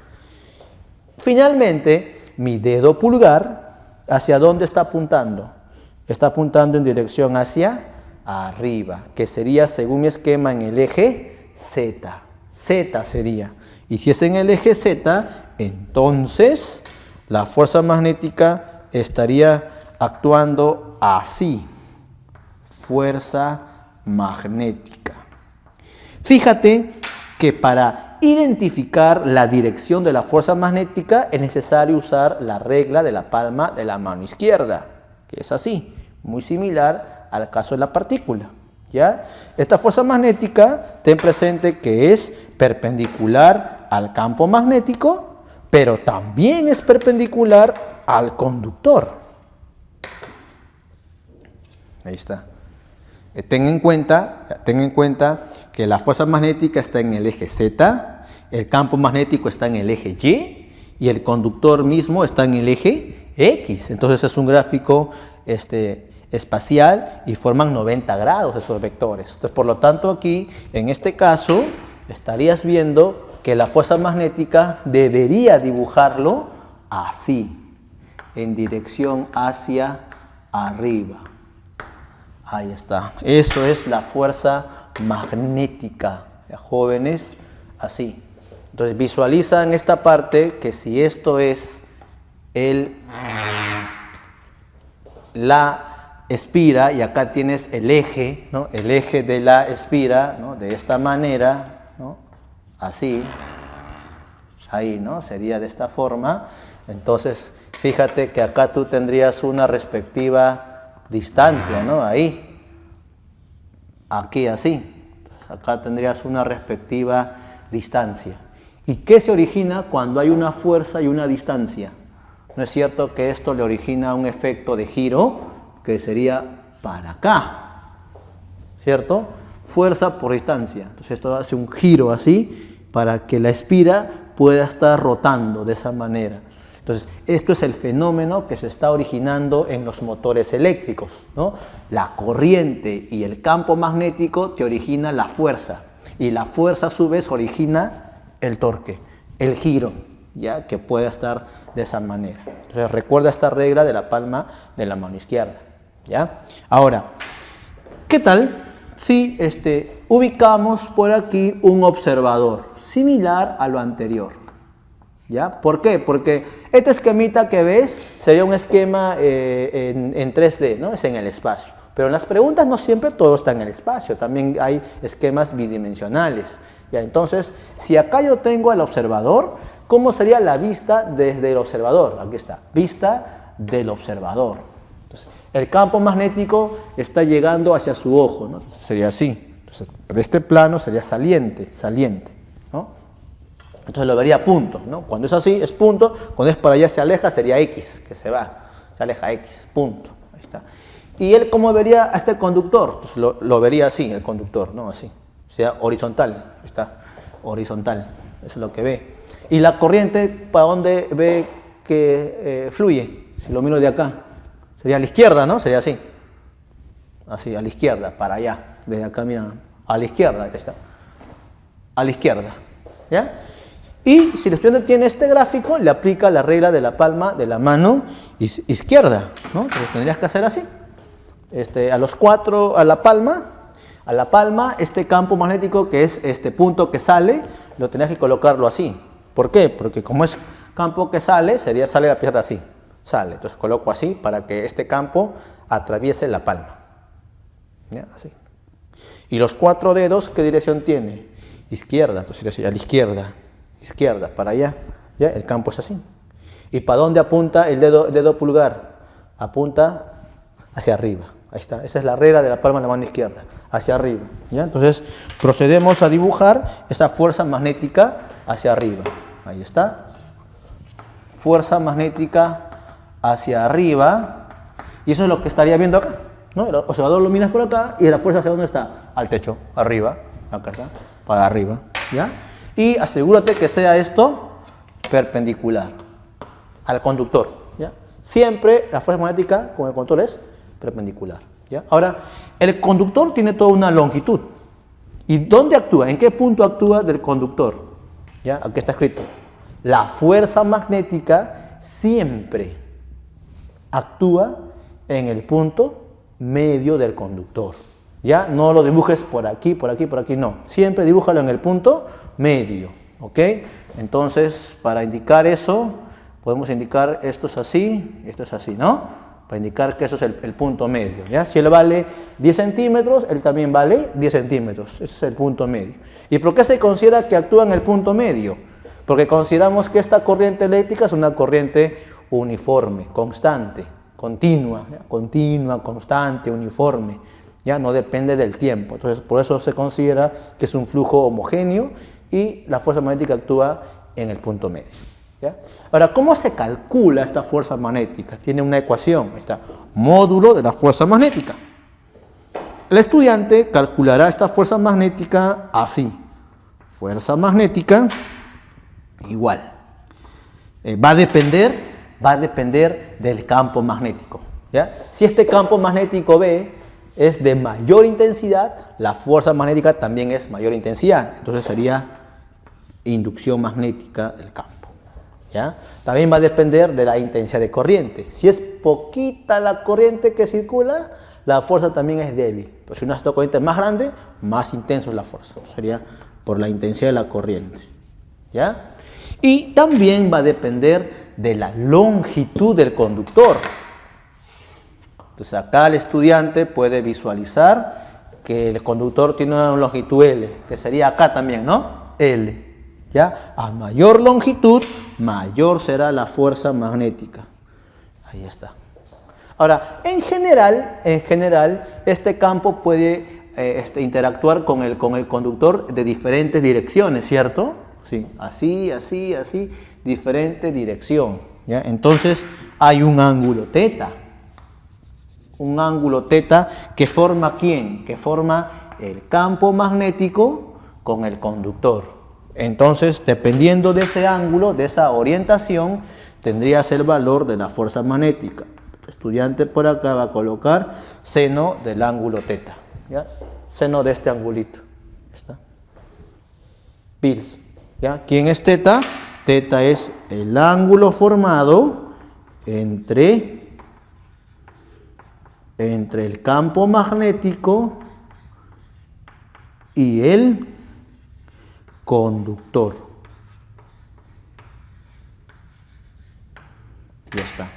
Finalmente, mi dedo pulgar, ¿hacia dónde está apuntando? Está apuntando en dirección hacia arriba, que sería, según mi esquema, en el eje Z. Z sería. Y si es en el eje Z, entonces la fuerza magnética estaría actuando así. Fuerza magnética. Fíjate que para identificar la dirección de la fuerza magnética es necesario usar la regla de la palma de la mano izquierda, que es así, muy similar al caso de la partícula, ¿ya? Esta fuerza magnética, ten presente que es perpendicular al campo magnético, pero también es perpendicular al conductor. Ahí está. Ten en cuenta que la fuerza magnética está en el eje Z, el campo magnético está en el eje Y y el conductor mismo está en el eje X. Entonces es un gráfico espacial y forman 90 grados esos vectores. Entonces, por lo tanto, aquí, en este caso, estarías viendo que la fuerza magnética debería dibujarlo así, en dirección hacia arriba. Ahí está. Eso es la fuerza magnética. Ya, jóvenes, así. Entonces visualiza en esta parte que si esto es la espira y acá tienes el eje, ¿no? El eje de la espira, ¿no? De esta manera, ¿no? Así. Ahí, ¿no? Sería de esta forma. Entonces, fíjate que acá tú tendrías una respectiva distancia, ¿no? Ahí. Aquí, así. Entonces, acá tendrías una respectiva distancia. ¿Y qué se origina cuando hay una fuerza y una distancia? ¿No es cierto que esto le origina un efecto de giro que sería para acá? ¿Cierto? Fuerza por distancia. Entonces, esto hace un giro así para que la espira pueda estar rotando de esa manera. Entonces, esto es el fenómeno que se está originando en los motores eléctricos, ¿no? La corriente y el campo magnético te origina la fuerza, y la fuerza a su vez origina el torque, el giro, ya que pueda estar de esa manera. Entonces, recuerda esta regla de la palma de la mano izquierda, ¿ya? Ahora, ¿qué tal si ubicamos por aquí un observador similar a lo anterior? ¿Ya? ¿Por qué? Porque este esquemita que ves sería un esquema en 3D, ¿no? Es en el espacio. Pero en las preguntas no siempre todo está en el espacio, también hay esquemas bidimensionales. ¿Ya? Entonces, si acá yo tengo al observador, ¿cómo sería la vista desde el observador? Aquí está, vista del observador. Entonces, el campo magnético está llegando hacia su ojo, ¿no? Sería así. Entonces, de este plano sería saliente, ¿no? Entonces lo vería punto, ¿no? Cuando es así es punto, cuando es para allá se aleja sería X, que se va, se aleja X, punto. Ahí está. ¿Y él cómo vería a este conductor? Pues lo vería así, el conductor, ¿no? Así, o sea, horizontal, ahí está, horizontal, eso es lo que ve. ¿Y la corriente para dónde ve que fluye? Si lo miro de acá, sería a la izquierda, ¿no? Sería así, así, a la izquierda, para allá, desde acá, mira, a la izquierda, ahí está, a la izquierda, ¿ya? Y si el estudiante tiene este gráfico, le aplica la regla de la palma de la mano izquierda, ¿no? Entonces tendrías que hacer así. A los 4, a la palma, este campo magnético que es este punto que sale, lo tendrías que colocarlo así. ¿Por qué? Porque como es campo que sale, sale la piedra así, sale. Entonces coloco así para que este campo atraviese la palma. ¿Ya? Así. Y los 4 dedos, ¿qué dirección tiene? Izquierda, entonces así, a la izquierda, para allá, ¿ya? El campo es así. ¿Y para dónde apunta el dedo pulgar? Apunta hacia arriba, ahí está, esa es la regla de la palma de la mano izquierda, hacia arriba, ¿ya? Entonces procedemos a dibujar esa fuerza magnética hacia arriba, ahí está, fuerza magnética hacia arriba, y eso es lo que estaría viendo acá, ¿no? El observador lo miras por acá, y la fuerza ¿hacia dónde está? Al techo, arriba, acá está, para arriba, ¿ya? Y asegúrate que sea esto perpendicular al conductor, ¿ya? Siempre la fuerza magnética con el conductor es perpendicular, ¿ya? Ahora, el conductor tiene toda una longitud. ¿Y dónde actúa? ¿En qué punto actúa del conductor? ¿Ya? Aquí está escrito. La fuerza magnética siempre actúa en el punto medio del conductor, ¿ya? No lo dibujes por aquí, no. Siempre dibújalo en el punto medio, ¿ok? Entonces, para indicar eso, podemos indicar esto es así, ¿no? Para indicar que eso es el punto medio, ¿ya? Si él vale 10 centímetros, él también vale 10 centímetros, ese es el punto medio. ¿Y por qué se considera que actúa en el punto medio? Porque consideramos que esta corriente eléctrica es una corriente uniforme, constante, continua, constante, uniforme, ya no depende del tiempo. Entonces, por eso se considera que es un flujo homogéneo y la fuerza magnética actúa en el punto medio, ¿ya? Ahora, ¿cómo se calcula esta fuerza magnética? Tiene una ecuación, está, módulo de la fuerza magnética. El estudiante calculará esta fuerza magnética así, fuerza magnética igual, va a depender del campo magnético, ¿ya? Si este campo magnético B es de mayor intensidad, la fuerza magnética también es mayor intensidad, entonces sería inducción magnética del campo, ¿ya? También va a depender de la intensidad de corriente. Si es poquita la corriente que circula, la fuerza también es débil. Pero si una corriente es más grande, más intenso es la fuerza. Sería por la intensidad de la corriente, ¿ya? Y también va a depender de la longitud del conductor. Entonces acá el estudiante puede visualizar que el conductor tiene una longitud L, que sería acá también, ¿no? L. ¿Ya? A mayor longitud, mayor será la fuerza magnética. Ahí está. Ahora, en general, este campo puede interactuar con el conductor de diferentes direcciones, ¿cierto? Sí, así, así, así, diferente dirección, ¿ya? Entonces, hay un ángulo teta. Un ángulo teta que forma ¿quién? Que forma el campo magnético con el conductor. Entonces, dependiendo de ese ángulo, de esa orientación, tendrías el valor de la fuerza magnética. El estudiante por acá va a colocar seno del ángulo teta, ¿ya? Seno de este angulito. ¿Está? Pils, ¿ya? ¿Quién es teta? Teta es el ángulo formado entre el campo magnético y el conductor. Ya está.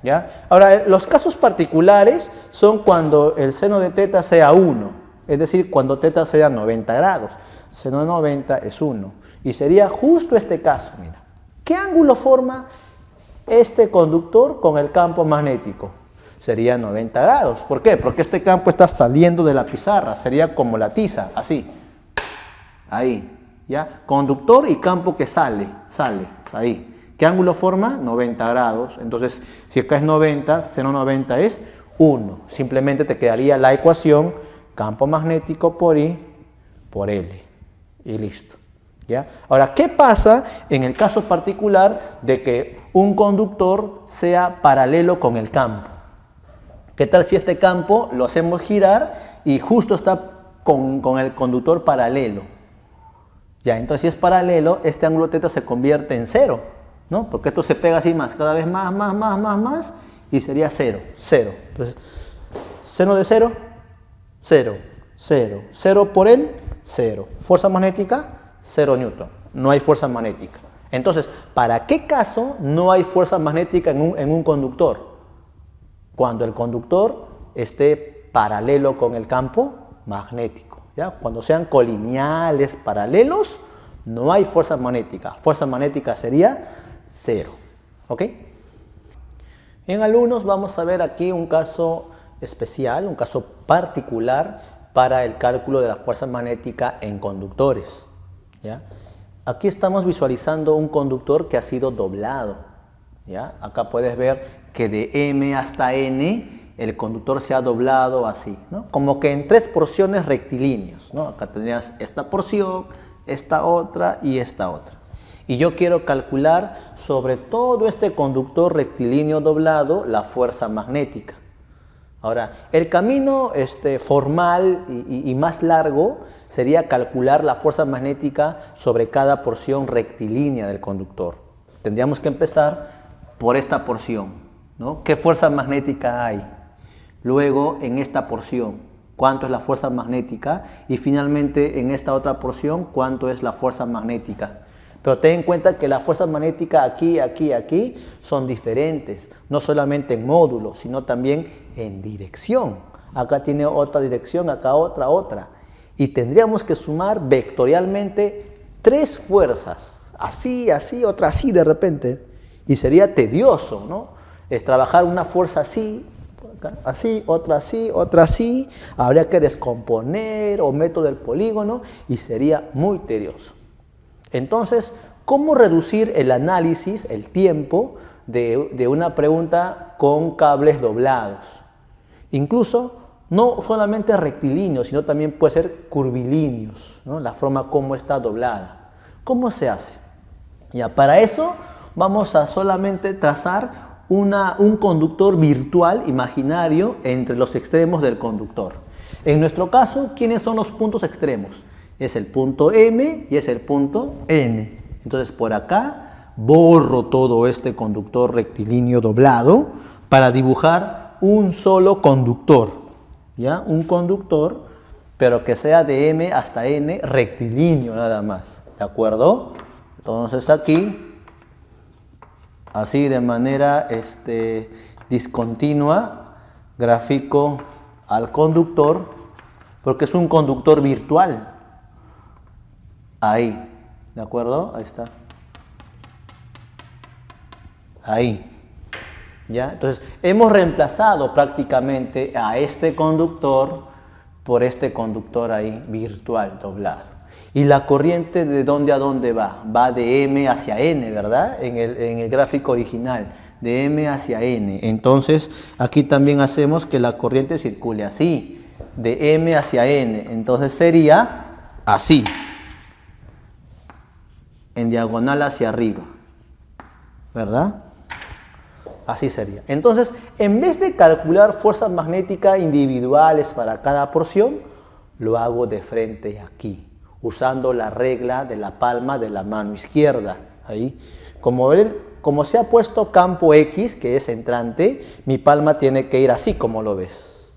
¿Ya? Ahora, los casos particulares son cuando el seno de teta sea 1, es decir, cuando teta sea 90 grados. Seno de 90 es 1. Y sería justo este caso. Mira, ¿qué ángulo forma este conductor con el campo magnético? Sería 90 grados. ¿Por qué? Porque este campo está saliendo de la pizarra. Sería como la tiza, así. Ahí. ¿Ya? Conductor y campo que sale. Ahí. ¿Qué ángulo forma? 90 grados. Entonces, si acá es 90, seno 90 es 1. Simplemente te quedaría la ecuación campo magnético por I por L. Y listo. ¿Ya? Ahora, ¿qué pasa en el caso particular de que un conductor sea paralelo con el campo? ¿Qué tal si este campo lo hacemos girar y justo está con el conductor paralelo? Ya, entonces si es paralelo, este ángulo teta se convierte en 0, ¿no? Porque esto se pega así más, cada vez más, y sería 0. Entonces, seno de 0, 0, 0. 0 por él, 0. Fuerza magnética, 0 newton. No hay fuerza magnética. Entonces, ¿para qué caso no hay fuerza magnética en un conductor? Cuando el conductor esté paralelo con el campo magnético. ¿Ya? Cuando sean colineales paralelos, no hay fuerza magnética. Fuerza magnética sería 0. ¿Ok? En alumnos vamos a ver aquí un caso especial, un caso particular para el cálculo de la fuerza magnética en conductores. ¿Ya? Aquí estamos visualizando un conductor que ha sido doblado. ¿Ya? Acá puedes ver que de M hasta N el conductor se ha doblado así, ¿no? Como que en 3 porciones rectilíneas, ¿no? Acá tendrías esta porción, esta otra y esta otra. Y yo quiero calcular sobre todo este conductor rectilíneo doblado la fuerza magnética. Ahora, el camino formal y más largo sería calcular la fuerza magnética sobre cada porción rectilínea del conductor. Tendríamos que empezar por esta porción, ¿no? ¿Qué fuerza magnética hay? Luego, en esta porción, ¿cuánto es la fuerza magnética? Y finalmente, en esta otra porción, ¿cuánto es la fuerza magnética? Pero ten en cuenta que la fuerza magnética aquí son diferentes, no solamente en módulo, sino también en dirección. Acá tiene otra dirección, acá otra. Y tendríamos que sumar vectorialmente 3 fuerzas, así, otra así de repente. Y sería tedioso, ¿no? Es trabajar una fuerza así, así, otra así. Habría que descomponer o método del polígono y sería muy tedioso. Entonces, ¿cómo reducir el análisis, el tiempo de una pregunta con cables doblados? Incluso, no solamente rectilíneos, sino también puede ser curvilíneos, ¿no? La forma como está doblada. ¿Cómo se hace? Ya, para eso vamos a solamente trazar un conductor virtual, imaginario, entre los extremos del conductor. En nuestro caso, ¿quiénes son los puntos extremos? Es el punto M y es el punto N. Entonces, por acá borro todo este conductor rectilíneo doblado para dibujar un solo conductor, ¿ya? Un conductor, pero que sea de M hasta N rectilíneo nada más, ¿de acuerdo? Entonces aquí, así de manera discontinua, grafico al conductor, porque es un conductor virtual. Ahí, ¿de acuerdo? Ahí está. Ahí. ¿Ya? Entonces, hemos reemplazado prácticamente a este conductor por este conductor ahí virtual, doblado. Y la corriente, ¿de dónde a dónde va? Va de M hacia N, ¿verdad? En el gráfico original, de M hacia N. Entonces, aquí también hacemos que la corriente circule así, de M hacia N. Entonces, sería así, en diagonal hacia arriba, ¿verdad? Así sería. Entonces, en vez de calcular fuerzas magnéticas individuales para cada porción, lo hago de frente aquí, usando la regla de la palma de la mano izquierda. Ahí, como se ha puesto campo X, que es entrante, mi palma tiene que ir así como lo ves.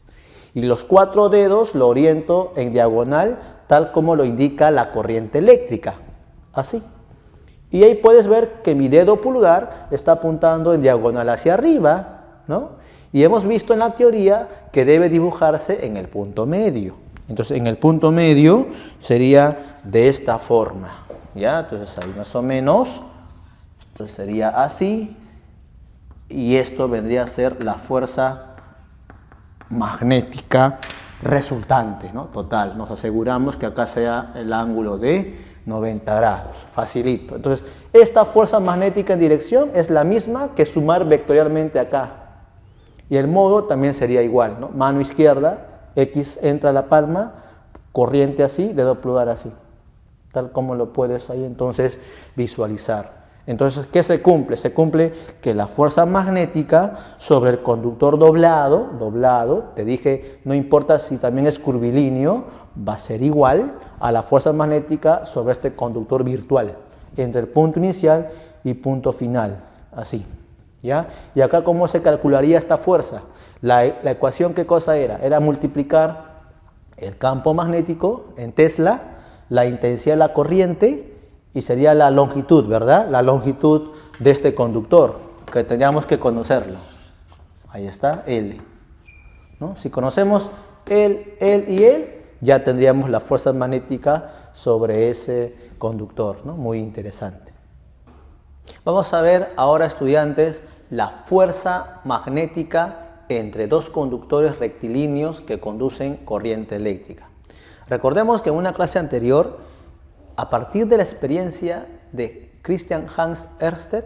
Y los 4 dedos lo oriento en diagonal, tal como lo indica la corriente eléctrica. Así. Y ahí puedes ver que mi dedo pulgar está apuntando en diagonal hacia arriba, ¿no? Y hemos visto en la teoría que debe dibujarse en el punto medio. Entonces, en el punto medio sería de esta forma, ¿ya? Entonces, ahí más o menos, entonces sería así, y esto vendría a ser la fuerza magnética resultante, ¿no? Total. Nos aseguramos que acá sea el ángulo de 90 grados, facilito. Entonces, esta fuerza magnética en dirección es la misma que sumar vectorialmente acá. Y el modo también sería igual, ¿no? Mano izquierda, X entra a la palma, corriente así, dedo pulgar así. Tal como lo puedes ahí entonces visualizar. Entonces, ¿qué se cumple? Se cumple que la fuerza magnética sobre el conductor doblado, te dije, no importa si también es curvilíneo, va a ser igual a la fuerza magnética sobre este conductor virtual, entre el punto inicial y punto final, así, ¿ya? Y acá, ¿cómo se calcularía esta fuerza? La ecuación, ¿qué cosa era? Era multiplicar el campo magnético en Tesla, la intensidad de la corriente, y sería la longitud, ¿verdad? La longitud de este conductor, que tendríamos que conocerlo. Ahí está, L, ¿no? Si conocemos L y L, ya tendríamos la fuerza magnética sobre ese conductor, ¿no? Muy interesante. Vamos a ver ahora, estudiantes, la fuerza magnética entre dos conductores rectilíneos que conducen corriente eléctrica. Recordemos que en una clase anterior, a partir de la experiencia de Christian Hans Ørsted,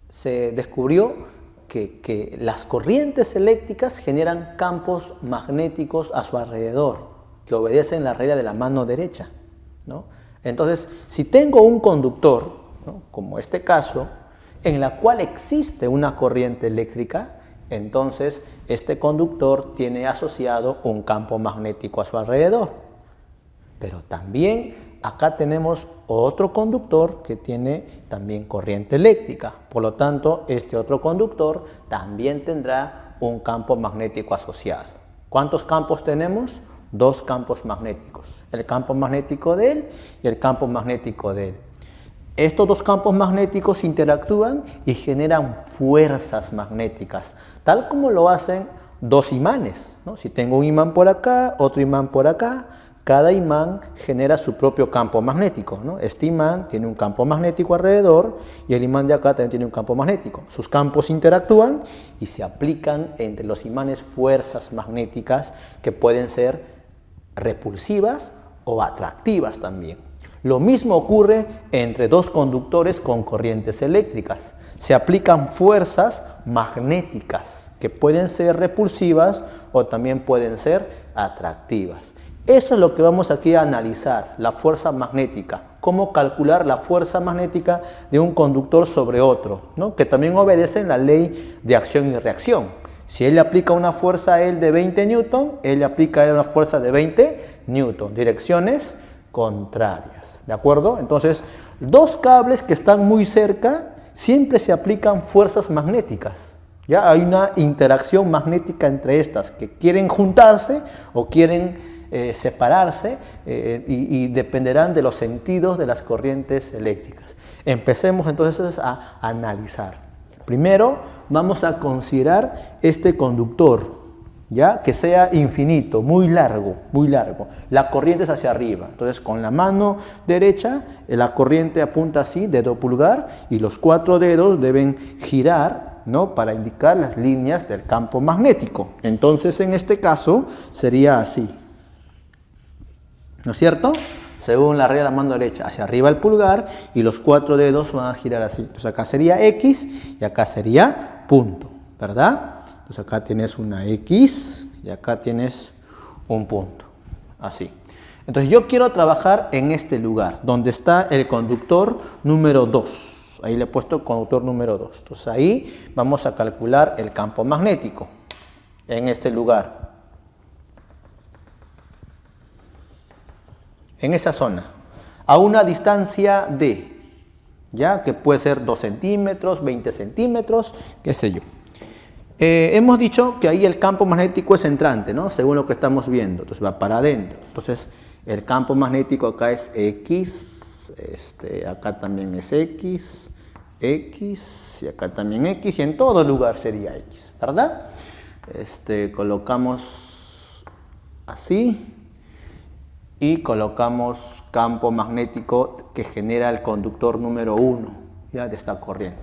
se descubrió que las corrientes eléctricas generan campos magnéticos a su alrededor, que obedecen la regla de la mano derecha, ¿no? Entonces, si tengo un conductor, ¿no?, como este caso, en la cual existe una corriente eléctrica, entonces este conductor tiene asociado un campo magnético a su alrededor. Pero también acá tenemos otro conductor que tiene también corriente eléctrica. Por lo tanto, este otro conductor también tendrá un campo magnético asociado. ¿Cuántos campos tenemos? 2 campos magnéticos. El campo magnético de él y el campo magnético de él. Estos 2 campos magnéticos interactúan y generan fuerzas magnéticas, tal como lo hacen 2 imanes, ¿no? Si tengo un imán por acá, otro imán por acá, cada imán genera su propio campo magnético, ¿no? Este imán tiene un campo magnético alrededor y el imán de acá también tiene un campo magnético. Sus campos interactúan y se aplican entre los imanes fuerzas magnéticas que pueden ser repulsivas o atractivas también. Lo mismo ocurre entre 2 conductores con corrientes eléctricas. Se aplican fuerzas magnéticas que pueden ser repulsivas o también pueden ser atractivas. Eso es lo que vamos aquí a analizar, la fuerza magnética. Cómo calcular la fuerza magnética de un conductor sobre otro, ¿no?, que también obedece la ley de acción y reacción. Si él le aplica una fuerza a él de 20 newton, él le aplica a él una fuerza de 20 newton, direcciones contrarias, ¿de acuerdo? Entonces, Dos cables que están muy cerca, siempre se aplican fuerzas magnéticas. ¿Ya? Hay una interacción magnética entre estas, que quieren juntarse o quieren separarse y dependerán de los sentidos de las corrientes eléctricas. Empecemos entonces a analizar. Primero vamos a considerar este conductor, ¿ya? Que sea infinito, muy largo, la corriente es hacia arriba. Entonces con la mano derecha la corriente apunta así, dedo pulgar, y los 4 dedos deben girar, ¿no? Para indicar las líneas del campo magnético. Entonces en este caso sería así, ¿no es cierto? Según la regla de la mano derecha, hacia arriba el pulgar y los 4 dedos van a girar así. Entonces acá sería X y acá sería punto, ¿verdad? Entonces acá tienes una X y acá tienes un punto, así. Entonces yo quiero trabajar en este lugar, donde está el conductor número 2. Ahí le he puesto conductor número 2. Entonces ahí vamos a calcular el campo magnético, en este lugar. En esa zona, a una distancia de, ¿ya? Que puede ser 2 centímetros, 20 centímetros, qué sé yo. Hemos dicho que ahí el campo magnético es entrante, ¿no? Según lo que estamos viendo, entonces va para adentro. Entonces el campo magnético acá es X, acá también es X, X, y acá también X, y en todo lugar sería X, ¿verdad? Colocamos así. Y colocamos campo magnético que genera el conductor número 1, ¿ya? De esta corriente.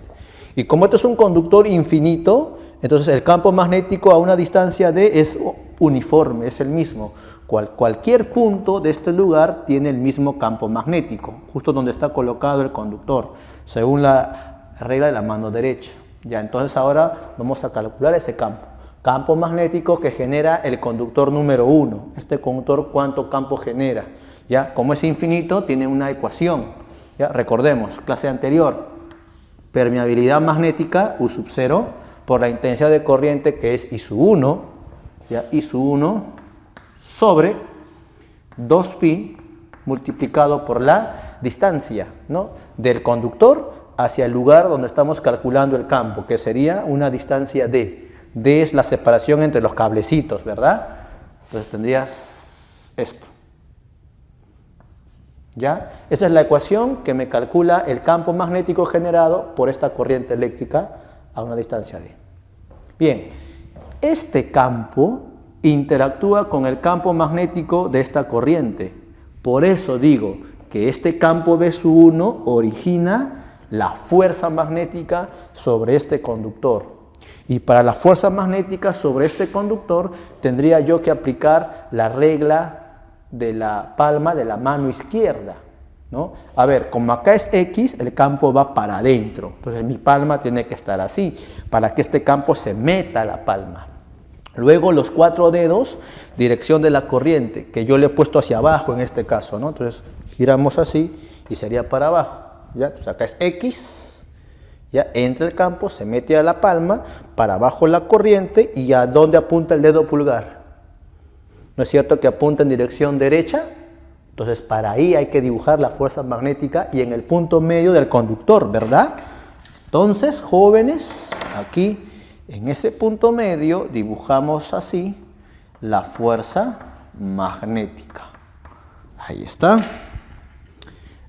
Y como esto es un conductor infinito, entonces el campo magnético a una distancia de es uniforme, es el mismo. Cualquier punto de este lugar tiene el mismo campo magnético, justo donde está colocado el conductor, según la regla de la mano derecha. ¿Ya? Entonces ahora vamos a calcular ese campo. Campo magnético que genera el conductor número 1. Este conductor, ¿cuánto campo genera? ¿Ya? Como es infinito, tiene una ecuación. ¿Ya? Recordemos, clase anterior, permeabilidad magnética, U sub 0, por la intensidad de corriente que es I sub 1, ¿ya? I sub 1 sobre 2pi multiplicado por la distancia, ¿no? Del conductor hacia el lugar donde estamos calculando el campo, que sería una distancia D. D es la separación entre los cablecitos, ¿verdad? Entonces tendrías esto. ¿Ya? Esa es la ecuación que me calcula el campo magnético generado por esta corriente eléctrica a una distancia D. Bien, este campo interactúa con el campo magnético de esta corriente. Por eso digo que este campo B sub 1 origina la fuerza magnética sobre este conductor. Y para la fuerza magnética sobre este conductor tendría yo que aplicar la regla de la palma de la mano izquierda, ¿no? A ver, como acá es X, el campo va para adentro. Entonces mi palma tiene que estar así, para que este campo se meta a la palma. Luego los 4 dedos, dirección de la corriente, que yo le he puesto hacia abajo en este caso, ¿no? Entonces giramos así y sería para abajo, ¿ya? Entonces acá es X. Ya entra el campo, se mete a la palma, para abajo la corriente y a dónde apunta el dedo pulgar. ¿No es cierto que apunta en dirección derecha? Entonces para ahí hay que dibujar la fuerza magnética y en el punto medio del conductor, ¿verdad? Entonces, jóvenes, aquí en ese punto medio dibujamos así la fuerza magnética. Ahí está.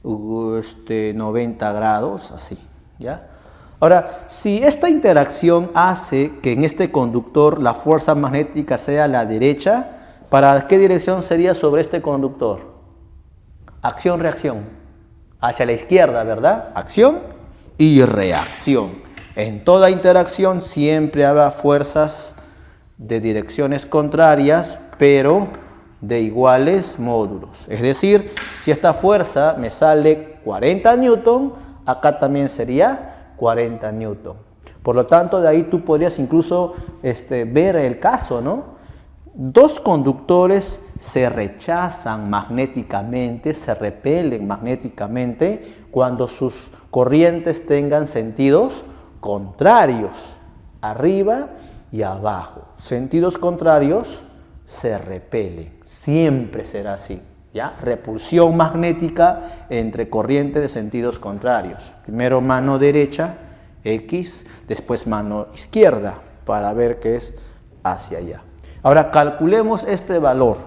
90 grados, así, ¿ya? Ahora, si esta interacción hace que en este conductor la fuerza magnética sea a la derecha, ¿para qué dirección sería sobre este conductor? Acción-reacción. Hacia la izquierda, ¿verdad? Acción y reacción. En toda interacción siempre habrá fuerzas de direcciones contrarias, pero de iguales módulos. Es decir, si esta fuerza me sale 40 newton, acá también sería 40 newton. Por lo tanto, de ahí tú podrías incluso ver el caso, ¿no? Dos conductores se rechazan magnéticamente, se repelen magnéticamente cuando sus corrientes tengan sentidos contrarios, arriba y abajo. Sentidos contrarios se repelen, siempre será así, ¿ya? Repulsión magnética entre corrientes de sentidos contrarios. Primero mano derecha, X, después mano izquierda, para ver que es hacia allá. Ahora calculemos este valor,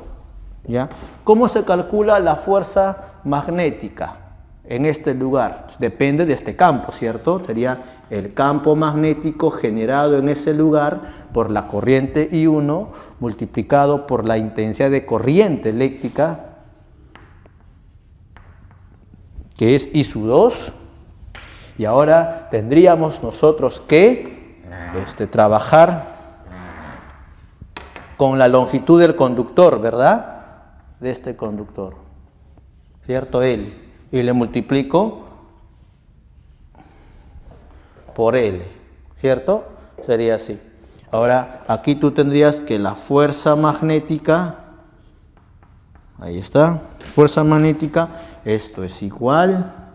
¿ya? ¿Cómo se calcula la fuerza magnética en este lugar? Depende de este campo, ¿cierto? Sería el campo magnético generado en ese lugar por la corriente I1 multiplicado por la intensidad de corriente eléctrica, que es I2. Y ahora tendríamos nosotros que trabajar con la longitud del conductor, ¿verdad? De este conductor, ¿cierto? L. Y le multiplico por L, ¿cierto? Sería así. Ahora, aquí tú tendrías que la fuerza magnética, ahí está, fuerza magnética, esto es igual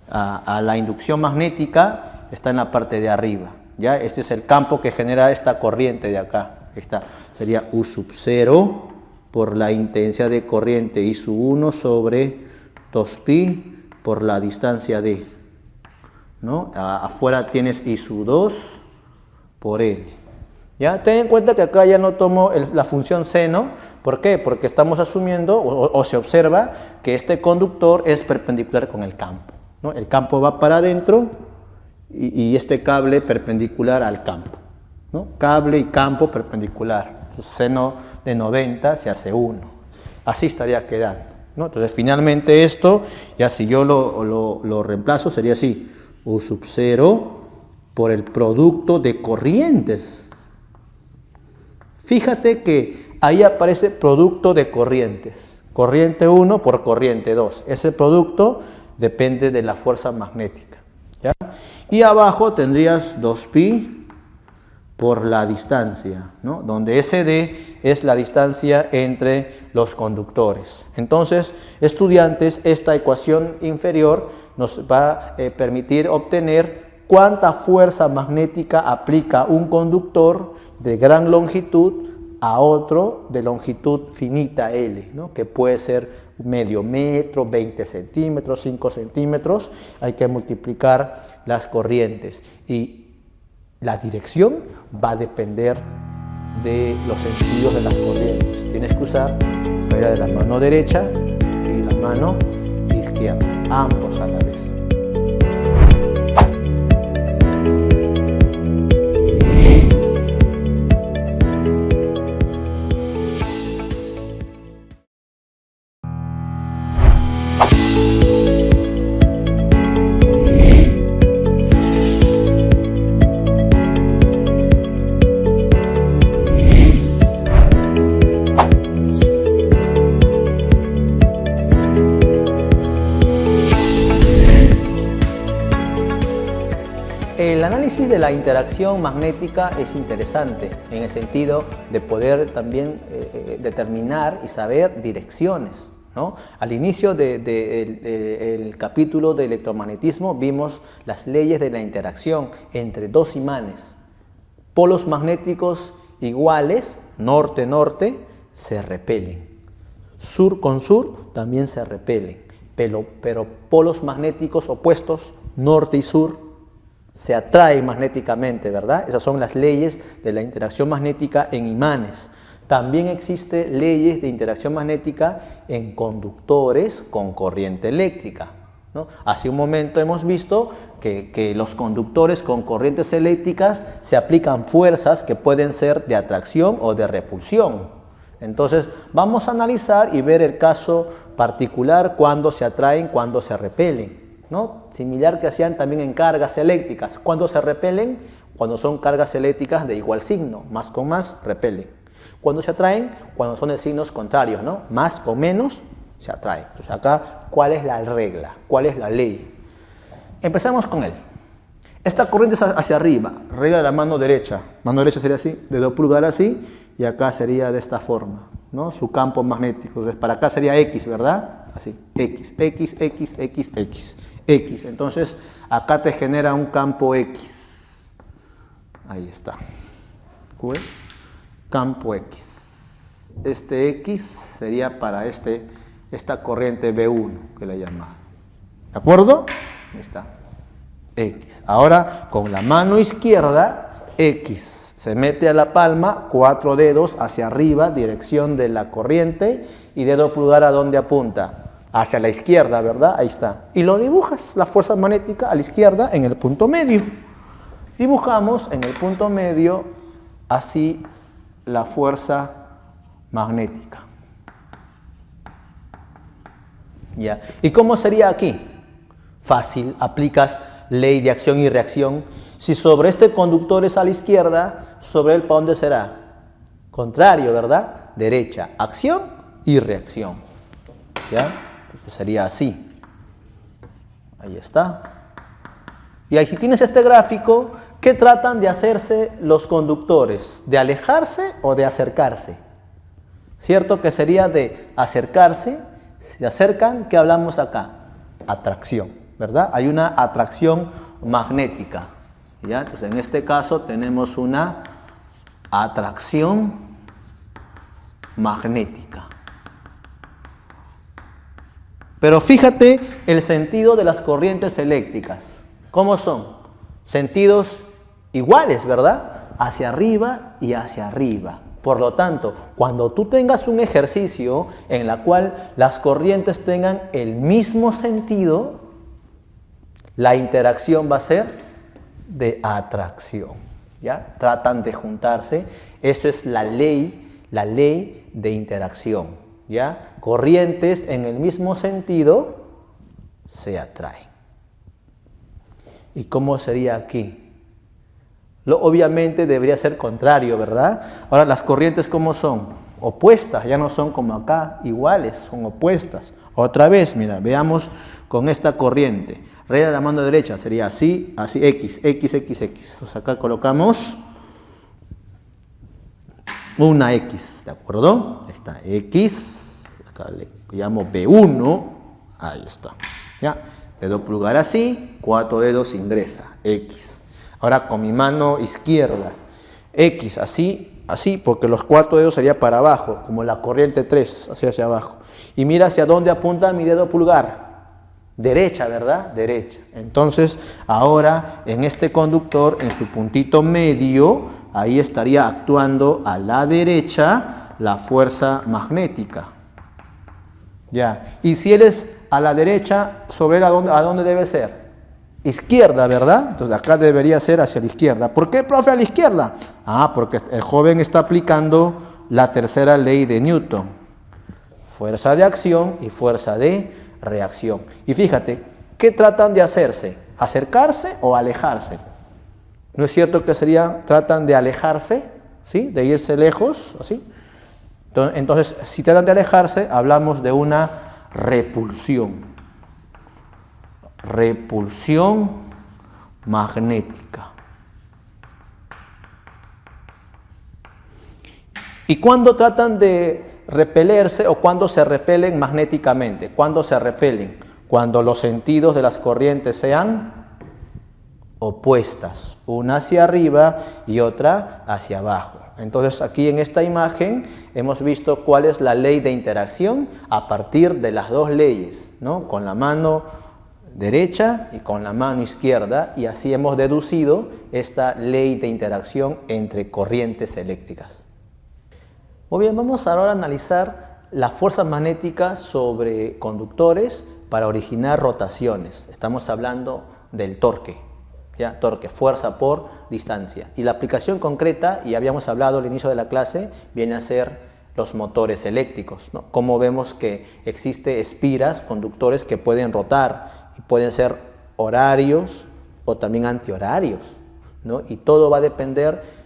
a la inducción magnética, está en la parte de arriba, ¿ya? Este es el campo que genera esta corriente de acá. Esta sería U sub 0 por la intensidad de corriente I sub 1 sobre 2pi por la distancia D, ¿no? Afuera tienes I sub 2 por L. ¿Ya? Ten en cuenta que acá ya no tomo la función seno. ¿Por qué? Porque estamos asumiendo o se observa que este conductor es perpendicular con el campo, ¿no? El campo va para adentro y este cable perpendicular al campo, ¿no? Cable y campo perpendicular. Entonces, seno de 90 se hace 1. Así estaría quedando, ¿no? Entonces finalmente esto, ya si yo lo reemplazo, sería así: U sub 0 por el producto de corrientes. Fíjate que ahí aparece producto de corrientes. Corriente 1 por corriente 2. Ese producto depende de la fuerza magnética, ¿ya? Y abajo tendrías 2pi por la distancia, ¿no? Donde SD es la distancia entre los conductores. Entonces, estudiantes, esta ecuación inferior nos va a permitir obtener cuánta fuerza magnética aplica un conductor de gran longitud a otro de longitud finita L, ¿no? Que puede ser medio metro, 20 centímetros, 5 centímetros. Hay que multiplicar las corrientes y la dirección va a depender de los sentidos de las corrientes. Tienes que usar la regla de la mano derecha y la mano izquierda, ambos a la vez. El análisis de la interacción magnética es interesante en el sentido de poder también determinar y saber direcciones, ¿no? Al inicio del capítulo de electromagnetismo vimos las leyes de la interacción entre dos imanes. Polos magnéticos iguales, norte-norte, se repelen. Sur con sur también se repelen, pero polos magnéticos opuestos, norte y sur, se atraen magnéticamente, ¿verdad? Esas son las leyes de la interacción magnética en imanes. También existen leyes de interacción magnética en conductores con corriente eléctrica, ¿no? Hace un momento hemos visto que los conductores con corrientes eléctricas se aplican fuerzas que pueden ser de atracción o de repulsión. Entonces vamos a analizar y ver el caso particular cuando se atraen, cuando se repelen, ¿no? Similar que hacían también en cargas eléctricas. Cuando se repelen, cuando son cargas eléctricas de igual signo, más con más, repelen. Cuando se atraen, cuando son de signos contrarios, ¿no? Más con menos, se atraen. Entonces acá, ¿cuál es la regla? ¿Cuál es la ley? Empezamos con él. Esta corriente es hacia arriba, regla de la mano derecha. Mano derecha sería así, dedo pulgar así, y acá sería de esta forma, ¿no? Su campo magnético. Entonces para acá sería X, ¿verdad? Así, X, X, X, X, X. X, entonces acá te genera un campo X, ahí está, campo X, este X sería para este esta corriente B1 que le llamamos. ¿De acuerdo? Ahí está. X. Ahora con la mano izquierda, X. Se mete a la palma, 4 dedos hacia arriba, dirección de la corriente, y dedo pulgar ¿a dónde apunta? Hacia la izquierda, ¿verdad? Ahí está. Y lo dibujas, la fuerza magnética a la izquierda en el punto medio. Dibujamos en el punto medio así la fuerza magnética. ¿Ya? ¿Y cómo sería aquí? Fácil, aplicas ley de acción y reacción. Si sobre este conductor es a la izquierda, sobre él ¿para dónde será? Contrario, ¿verdad? Derecha, acción y reacción. ¿Ya? Entonces sería así. Ahí está. Y ahí si tienes este gráfico, ¿qué tratan de hacerse los conductores? ¿De alejarse o de acercarse? ¿Cierto que sería de acercarse? Se acercan, ¿qué hablamos acá? Atracción, ¿verdad? Hay una atracción magnética. ¿Ya? Entonces en este caso tenemos una atracción magnética. Pero fíjate el sentido de las corrientes eléctricas. ¿Cómo son? Sentidos iguales, ¿verdad? Hacia arriba y hacia arriba. Por lo tanto, cuando tú tengas un ejercicio en el cual las corrientes tengan el mismo sentido, la interacción va a ser de atracción. ¿Ya? Tratan de juntarse. Eso es la ley de interacción. ¿Ya? Corrientes en el mismo sentido se atraen. ¿Y cómo sería aquí? Obviamente debería ser contrario, ¿verdad? Ahora, las corrientes, ¿cómo son? Opuestas, ya no son como acá, iguales, son opuestas. Otra vez, mira, veamos con esta corriente. Regla de la mano derecha sería así, así, X, X, X, X. Entonces acá colocamos una X, ¿de acuerdo? Está X, acá le llamo B1, ahí está. ¿Ya? Dedo pulgar así, 4 dedos ingresa, X. Ahora con mi mano izquierda, X, así, así, porque los 4 dedos sería para abajo, como la corriente 3, hacia abajo. Y mira hacia dónde apunta mi dedo pulgar. Derecha, ¿verdad? Derecha. Entonces, ahora en este conductor, en su puntito medio, ahí estaría actuando a la derecha la fuerza magnética. Ya. Y si él es a la derecha, sobre él, ¿a dónde debe ser? Izquierda, ¿verdad? Entonces acá debería ser hacia la izquierda. ¿Por qué, profe, a la izquierda? Ah, porque el joven está aplicando la tercera ley de Newton. Fuerza de acción y fuerza de reacción. Y fíjate, ¿qué tratan de hacerse? ¿Acercarse o alejarse? ¿No es cierto que tratan de alejarse? ¿Sí? De irse lejos, así. Entonces, si tratan de alejarse, hablamos de una repulsión. Repulsión magnética. ¿Y cuándo tratan de repelerse o cuándo se repelen magnéticamente? ¿Cuándo se repelen? Cuando los sentidos de las corrientes sean opuestas, una hacia arriba y otra hacia abajo. Entonces aquí en esta imagen hemos visto cuál es la ley de interacción a partir de las dos leyes, ¿no? Con la mano derecha y con la mano izquierda, y así hemos deducido esta ley de interacción entre corrientes eléctricas. Muy bien, vamos ahora a analizar la fuerza magnética sobre conductores para originar rotaciones. Estamos hablando del torque, ¿ya? Torque, fuerza por distancia. Y la aplicación concreta, y habíamos hablado al inicio de la clase, viene a ser los motores eléctricos, ¿no? Como vemos que existe espiras, conductores que pueden rotar y pueden ser horarios o también antihorarios, ¿no? Y todo va a depender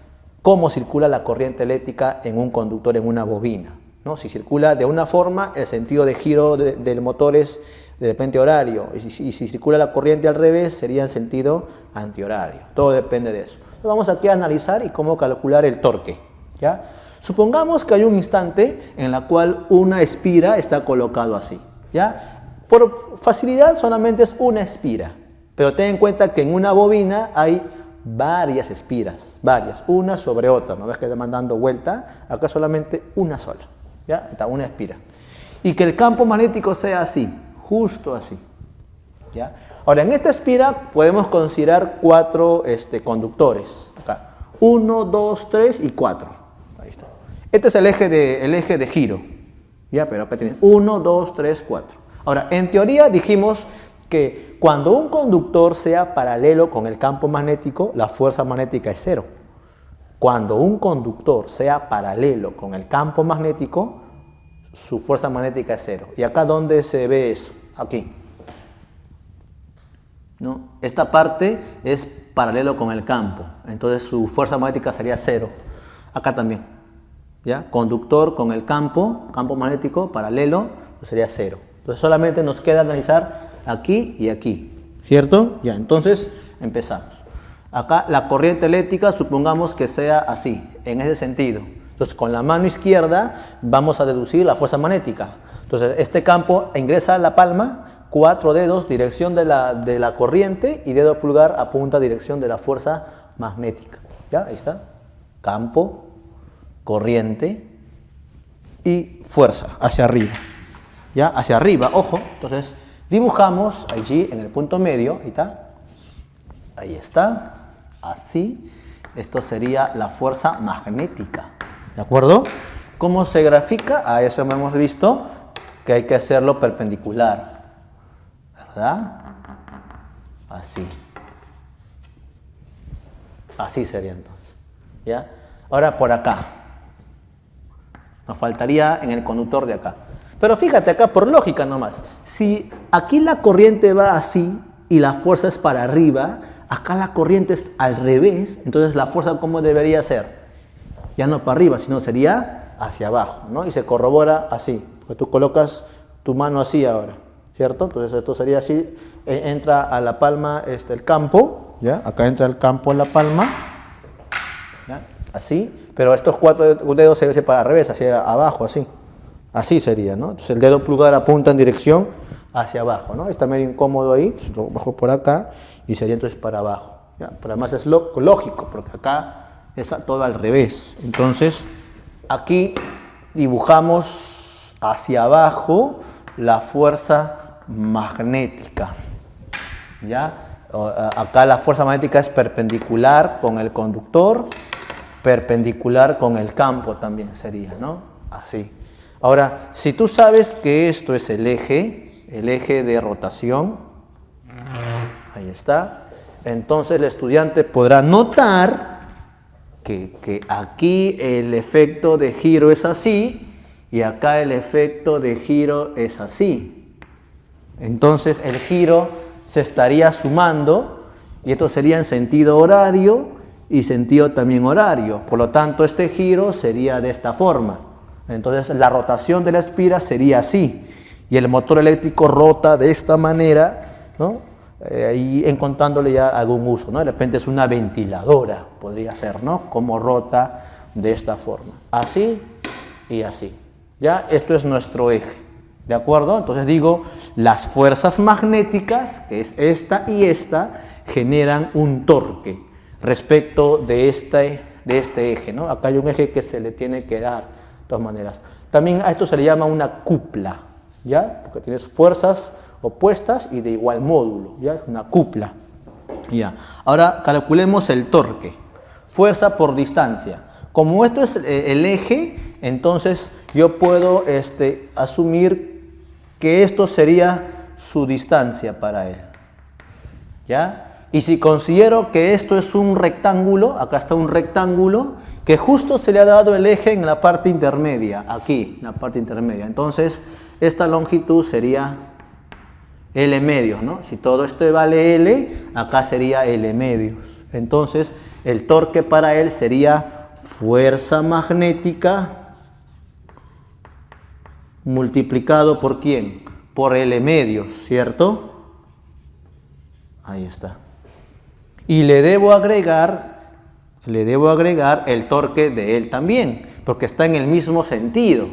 cómo circula la corriente eléctrica en un conductor, en una bobina, ¿no? Si circula de una forma, el sentido de giro del motor es de repente horario, y si circula la corriente al revés, sería en sentido antihorario. Todo depende de eso. Entonces vamos aquí a analizar y cómo calcular el torque, ¿ya? Supongamos que hay un instante en la cual una espira está colocado así, ¿ya? Por facilidad solamente es una espira, pero ten en cuenta que en una bobina hay varias espiras, una sobre otra, ¿no ves que está mandando vuelta? Acá solamente una sola, ¿ya? Está una espira. y que el campo magnético sea así, justo así. ¿Ya? Ahora, en esta espira podemos considerar 4 conductores. Acá. 1, 2, 3 y 4. Ahí está. Este es el eje de giro. ¿Ya? Pero acá tienes 1, 2, 3, 4. Ahora, en teoría dijimos que cuando un conductor sea paralelo con el campo magnético, la fuerza magnética es 0. Cuando un conductor sea paralelo con el campo magnético, su fuerza magnética es 0. ¿Y acá dónde se ve eso? Aquí. ¿No? Esta parte es paralelo con el campo, entonces su fuerza magnética sería 0. Acá también. ¿Ya? Conductor con el campo magnético paralelo, pues sería 0. Entonces solamente nos queda analizar aquí y aquí. ¿Cierto? Ya, entonces empezamos. Acá la corriente eléctrica supongamos que sea así, en ese sentido. Entonces con la mano izquierda vamos a deducir la fuerza magnética. Entonces este campo ingresa a la palma, 4 dedos, dirección de la corriente, y dedo pulgar apunta dirección de la fuerza magnética. ¿Ya? Ahí está. Campo, corriente y fuerza hacia arriba. ¿Ya? Hacia arriba, ojo. Entonces dibujamos allí en el punto medio, ahí está. Ahí está. Así. Esto sería la fuerza magnética. ¿De acuerdo? ¿Cómo se grafica? A eso hemos visto que hay que hacerlo perpendicular. ¿Verdad? Así. Así sería entonces. ¿Ya? Ahora por acá. Nos faltaría en el conductor de acá. Pero fíjate acá, por lógica nomás. Si aquí la corriente va así y la fuerza es para arriba, acá la corriente es al revés, entonces la fuerza ¿cómo debería ser? Ya no para arriba, sino sería hacia abajo, ¿no? Y se corrobora así, porque tú colocas tu mano así ahora, ¿cierto? Entonces esto sería así, entra a la palma el campo, ¿ya? Acá entra el campo en la palma, ¿ya? Así, pero estos 4 dedos se ven para al revés, hacia abajo, así. Así sería, ¿no? Entonces el dedo pulgar apunta en dirección hacia abajo, ¿no? Está medio incómodo ahí, pues lo bajo por acá y sería entonces para abajo, ¿ya? Pero además es lógico, porque acá es todo al revés. Entonces aquí dibujamos hacia abajo la fuerza magnética, ¿ya? Acá la fuerza magnética es perpendicular con el conductor, perpendicular con el campo también sería, ¿no? Así. Ahora, si tú sabes que esto es el eje de rotación, ahí está, entonces el estudiante podrá notar que aquí el efecto de giro es así y acá el efecto de giro es así. Entonces el giro se estaría sumando y esto sería en sentido horario y sentido también horario. Por lo tanto, este giro sería de esta forma. Entonces la rotación de la espira sería así y el motor eléctrico rota de esta manera, ¿no? Ahí encontrándole ya algún uso, ¿no? De repente es una ventiladora, podría ser, ¿no? Como rota de esta forma, así y así. ¿Ya? Esto es nuestro eje, ¿de acuerdo? Entonces digo, las fuerzas magnéticas, que es esta y esta, generan un torque respecto de este eje, ¿no? Acá hay un eje que se le tiene que dar. De todas maneras. También a esto se le llama una cupla, ¿ya? Porque tienes fuerzas opuestas y de igual módulo, ¿ya? Es una cupla, ¿ya? Ahora calculemos el torque, fuerza por distancia. Como esto es el eje, entonces yo puedo asumir que esto sería su distancia para él, ¿ya? Y si considero que esto es un rectángulo, acá está un rectángulo, que justo se le ha dado el eje en la parte intermedia, aquí, en la parte intermedia. Entonces, esta longitud sería L medios, ¿no? Si todo esto vale L, acá sería L medios. Entonces, el torque para él sería fuerza magnética multiplicado por ¿quién? Por L medios, ¿cierto? Ahí está. Y le debo agregar el torque de él también, porque está en el mismo sentido,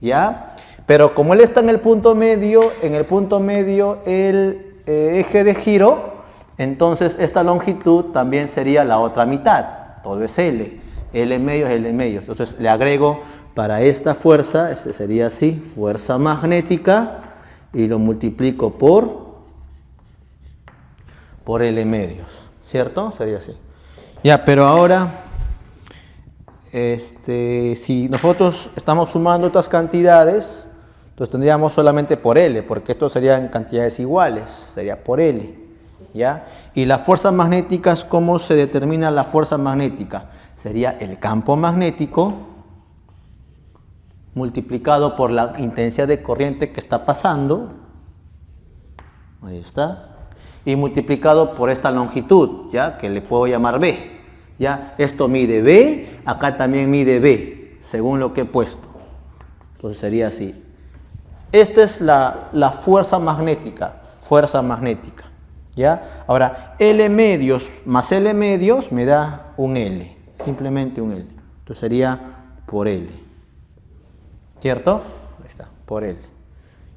¿ya? Pero como él está en el punto medio el eje de giro, entonces esta longitud también sería la otra mitad, todo es L, L medio es L medio, entonces le agrego para esta fuerza, este sería así, fuerza magnética, y lo multiplico por L medios, ¿cierto? Sería así. Ya, pero ahora, si nosotros estamos sumando estas cantidades, entonces tendríamos solamente por L, porque esto serían cantidades iguales, sería por L, ¿ya? Y las fuerzas magnéticas, ¿cómo se determina la fuerza magnética? Sería el campo magnético multiplicado por la intensidad de corriente que está pasando, ahí está, y multiplicado por esta longitud, ¿ya? Que le puedo llamar B, ¿ya? Esto mide B, acá también mide B, según lo que he puesto. Entonces sería así. Esta es la fuerza magnética, ¿ya? Ahora, L medios más L medios me da un L, simplemente un L. Entonces sería por L, ¿cierto? Ahí está, por L.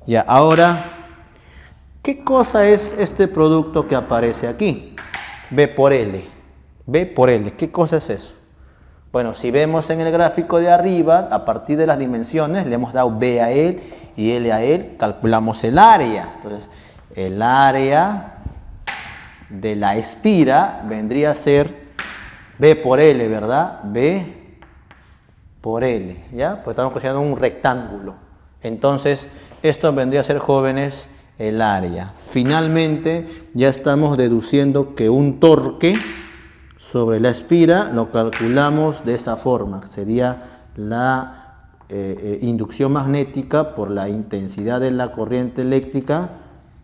Ya, ahora, ¿qué cosa es este producto que aparece aquí? B por L. B por L, ¿qué cosa es eso? Bueno, si vemos en el gráfico de arriba, a partir de las dimensiones, le hemos dado B a L y L a L, calculamos el área. Entonces, el área de la espira vendría a ser B por L, ¿verdad? B por L, ¿ya? Pues estamos considerando un rectángulo. Entonces, esto vendría a ser, jóvenes, el área. Finalmente, ya estamos deduciendo que un torque sobre la espira lo calculamos de esa forma. Sería la inducción magnética por la intensidad de la corriente eléctrica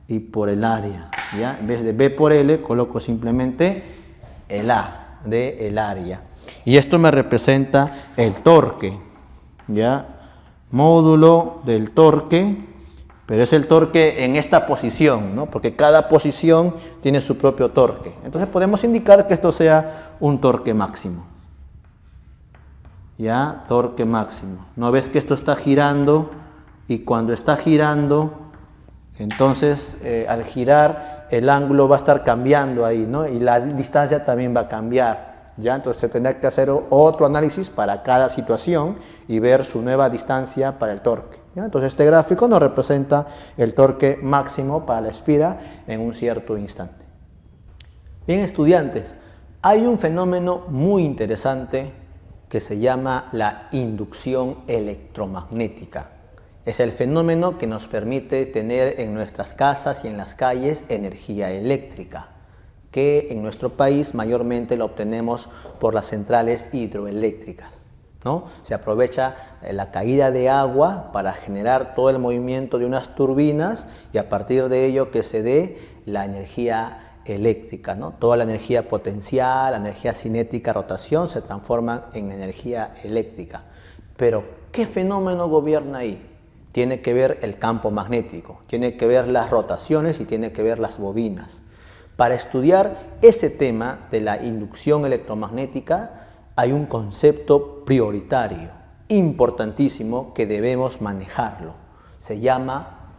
y por el área, ¿ya? En vez de B por L, coloco simplemente el A de el área. Y esto me representa el torque, ¿ya? Módulo del torque, pero es el torque en esta posición, ¿no? Porque cada posición tiene su propio torque. Entonces podemos indicar que esto sea un torque máximo. ¿Ya? Torque máximo. ¿No ves que esto está girando? Y cuando está girando, entonces al girar el ángulo va a estar cambiando ahí, ¿no? Y la distancia también va a cambiar. ¿Ya? Entonces se tendrá que hacer otro análisis para cada situación y ver su nueva distancia para el torque. ¿Ya? Entonces este gráfico nos representa el torque máximo para la espira en un cierto instante. Bien, estudiantes, hay un fenómeno muy interesante que se llama la inducción electromagnética. Es el fenómeno que nos permite tener en nuestras casas y en las calles energía eléctrica, que en nuestro país mayormente lo obtenemos por las centrales hidroeléctricas, ¿no? Se aprovecha la caída de agua para generar todo el movimiento de unas turbinas y a partir de ello que se dé la energía eléctrica, ¿no? Toda la energía potencial, la energía cinética, rotación, se transforman en energía eléctrica. Pero, ¿qué fenómeno gobierna ahí? Tiene que ver el campo magnético, tiene que ver las rotaciones y tiene que ver las bobinas. Para estudiar ese tema de la inducción electromagnética hay un concepto prioritario, importantísimo, que debemos manejarlo. Se llama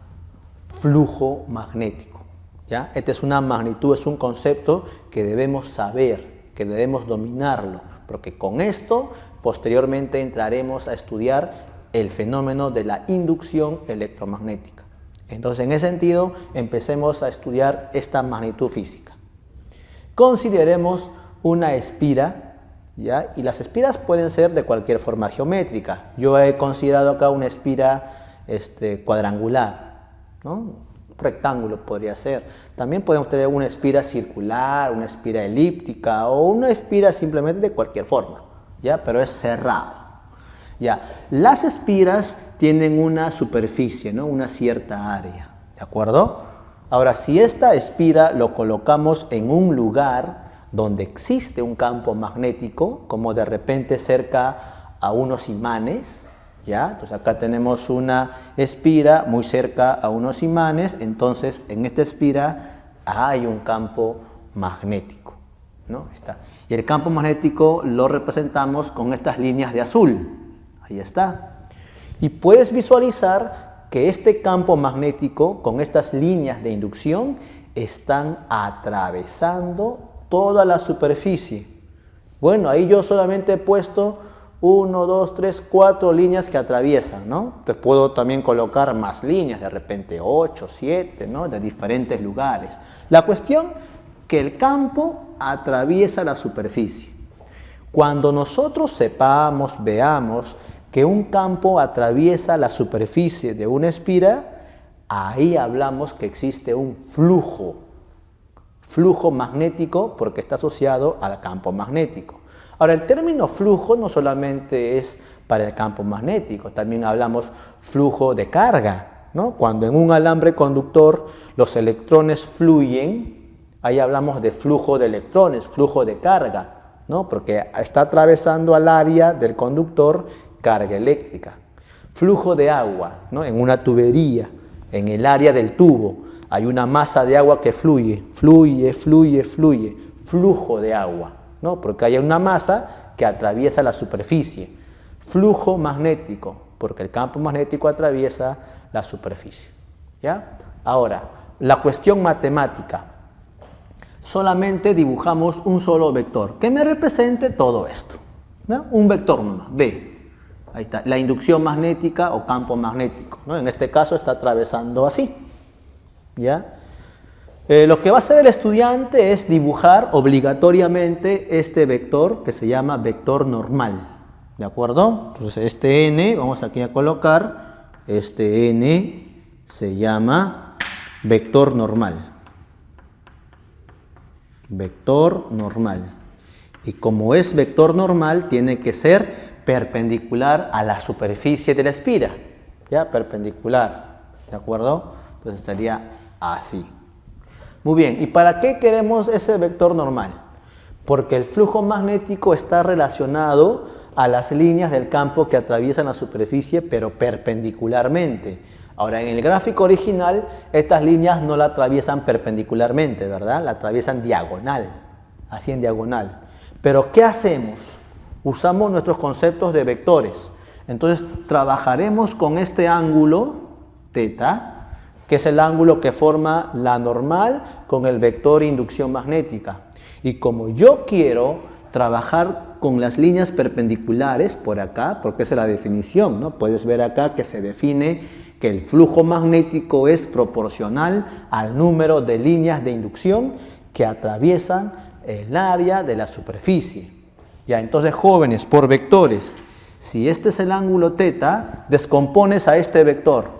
flujo magnético, ¿ya? Esta es una magnitud, es un concepto que debemos saber, que debemos dominarlo, porque con esto posteriormente entraremos a estudiar el fenómeno de la inducción electromagnética. Entonces, en ese sentido, empecemos a estudiar esta magnitud física. Consideremos una espira, ¿ya? Y las espiras pueden ser de cualquier forma geométrica. Yo he considerado acá una espira cuadrangular, ¿no? Un rectángulo podría ser. También podemos tener una espira circular, una espira elíptica o una espira simplemente de cualquier forma, ¿ya? Pero es cerrado. Ya, las espiras tienen una superficie, ¿no? Una cierta área, ¿de acuerdo? Ahora, si esta espira lo colocamos en un lugar donde existe un campo magnético, como de repente cerca a unos imanes, ¿ya? Entonces acá tenemos una espira muy cerca a unos imanes, entonces en esta espira hay un campo magnético, ¿no? Está. Y el campo magnético lo representamos con estas líneas de azul. Ahí está. Y puedes visualizar que este campo magnético con estas líneas de inducción están atravesando toda la superficie. Bueno, ahí yo solamente he puesto 1, 2, 3, 4 líneas que atraviesan, ¿no? Entonces puedo también colocar más líneas, de repente 8, 7, ¿no? De diferentes lugares. La cuestión que el campo atraviesa la superficie. Cuando nosotros sepamos, veamos que un campo atraviesa la superficie de una espira, ahí hablamos que existe un flujo magnético porque está asociado al campo magnético. Ahora, el término flujo no solamente es para el campo magnético, también hablamos flujo de carga, ¿no? Cuando en un alambre conductor los electrones fluyen, ahí hablamos de flujo de electrones, flujo de carga, ¿no? Porque está atravesando al área del conductor carga eléctrica. Flujo de agua, ¿no? En una tubería, en el área del tubo, hay una masa de agua que fluye, flujo de agua, ¿no? Porque hay una masa que atraviesa la superficie. Flujo magnético, porque el campo magnético atraviesa la superficie, ¿ya? Ahora, la cuestión matemática. Solamente dibujamos un solo vector que me represente todo esto, ¿no? Un vector nomás, B. Ahí está, la inducción magnética o campo magnético, ¿no? En este caso está atravesando así, ¿ya? Lo que va a hacer el estudiante es dibujar obligatoriamente este vector que se llama vector normal, ¿de acuerdo? Entonces este n, vamos aquí a colocar, este n se llama vector normal. Vector normal. Y como es vector normal, tiene que ser perpendicular a la superficie de la espira, ¿ya? Perpendicular, ¿de acuerdo? Entonces estaría así. Muy bien, ¿y para qué queremos ese vector normal? Porque el flujo magnético está relacionado a las líneas del campo que atraviesan la superficie, pero perpendicularmente. Ahora, en el gráfico original, estas líneas no la atraviesan perpendicularmente, ¿verdad? La atraviesan diagonal, así en diagonal. Pero, ¿qué hacemos? Usamos nuestros conceptos de vectores. Entonces, trabajaremos con este ángulo, θ, que es el ángulo que forma la normal con el vector inducción magnética. Y como yo quiero trabajar con las líneas perpendiculares por acá, porque esa es la definición, ¿no? Puedes ver acá que se define que el flujo magnético es proporcional al número de líneas de inducción que atraviesan el área de la superficie. Ya, entonces, jóvenes, por vectores, si este es el ángulo θ, descompones a este vector.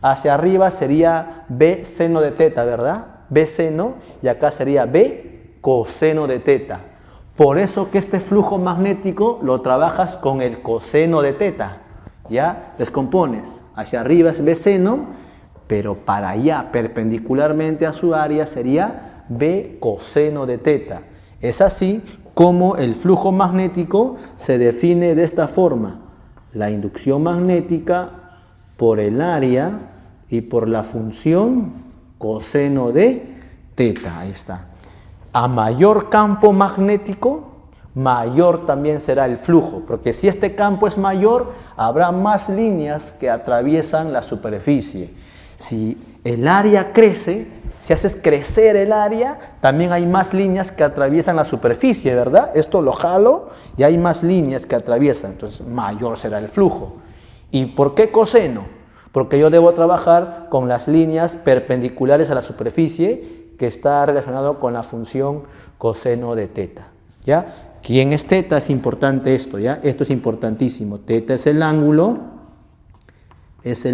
Hacia arriba sería B seno de θ, ¿verdad? B seno, y acá sería B coseno de θ. Por eso que este flujo magnético lo trabajas con el coseno de θ. ¿Ya? Descompones. Hacia arriba es B seno, pero para allá, perpendicularmente a su área, sería B coseno de θ. Es así como el flujo magnético se define de esta forma. La inducción magnética por el área y por la función coseno de θ. Ahí está. A mayor campo magnético, mayor también será el flujo, porque si este campo es mayor, habrá más líneas que atraviesan la superficie. Si el área crece, si haces crecer el área, también hay más líneas que atraviesan la superficie, ¿verdad? Esto lo jalo y hay más líneas que atraviesan, entonces mayor será el flujo. ¿Y por qué coseno? Porque yo debo trabajar con las líneas perpendiculares a la superficie, que está relacionado con la función coseno de θ, ¿ya? ¿Quién es θ? Es importante esto, ¿ya? Esto es importantísimo. θ es el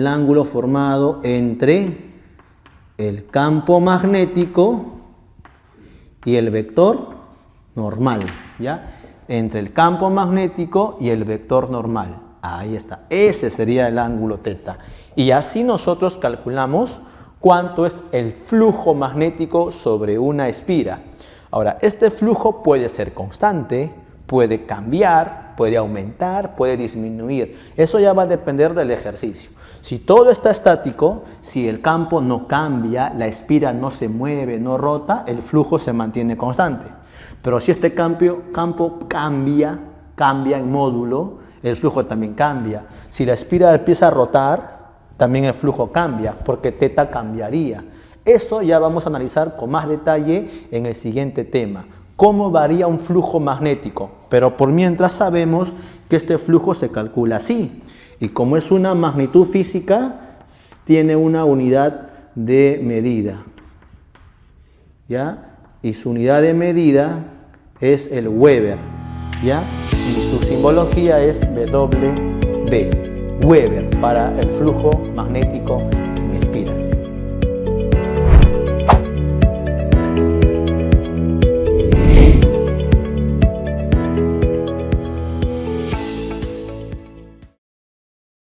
ángulo formado entre el campo magnético y el vector normal, ¿ya? Entre el campo magnético y el vector normal. Ahí está. Ese sería el ángulo θ. Y así nosotros calculamos cuánto es el flujo magnético sobre una espira. Ahora, este flujo puede ser constante, puede cambiar, puede aumentar, puede disminuir. Eso ya va a depender del ejercicio. Si todo está estático, si el campo no cambia, la espira no se mueve, no rota, el flujo se mantiene constante. Pero si este campo cambia en módulo, el flujo también cambia. Si la espira empieza a rotar, también el flujo cambia, porque θ cambiaría. Eso ya vamos a analizar con más detalle en el siguiente tema. cómo varía un flujo magnético, pero por mientras sabemos que este flujo se calcula así. Y como es una magnitud física, tiene una unidad de medida, ¿ya? Y su unidad de medida es el Weber, ¿ya? Y su simbología es WB, Weber, para el flujo magnético en espiral.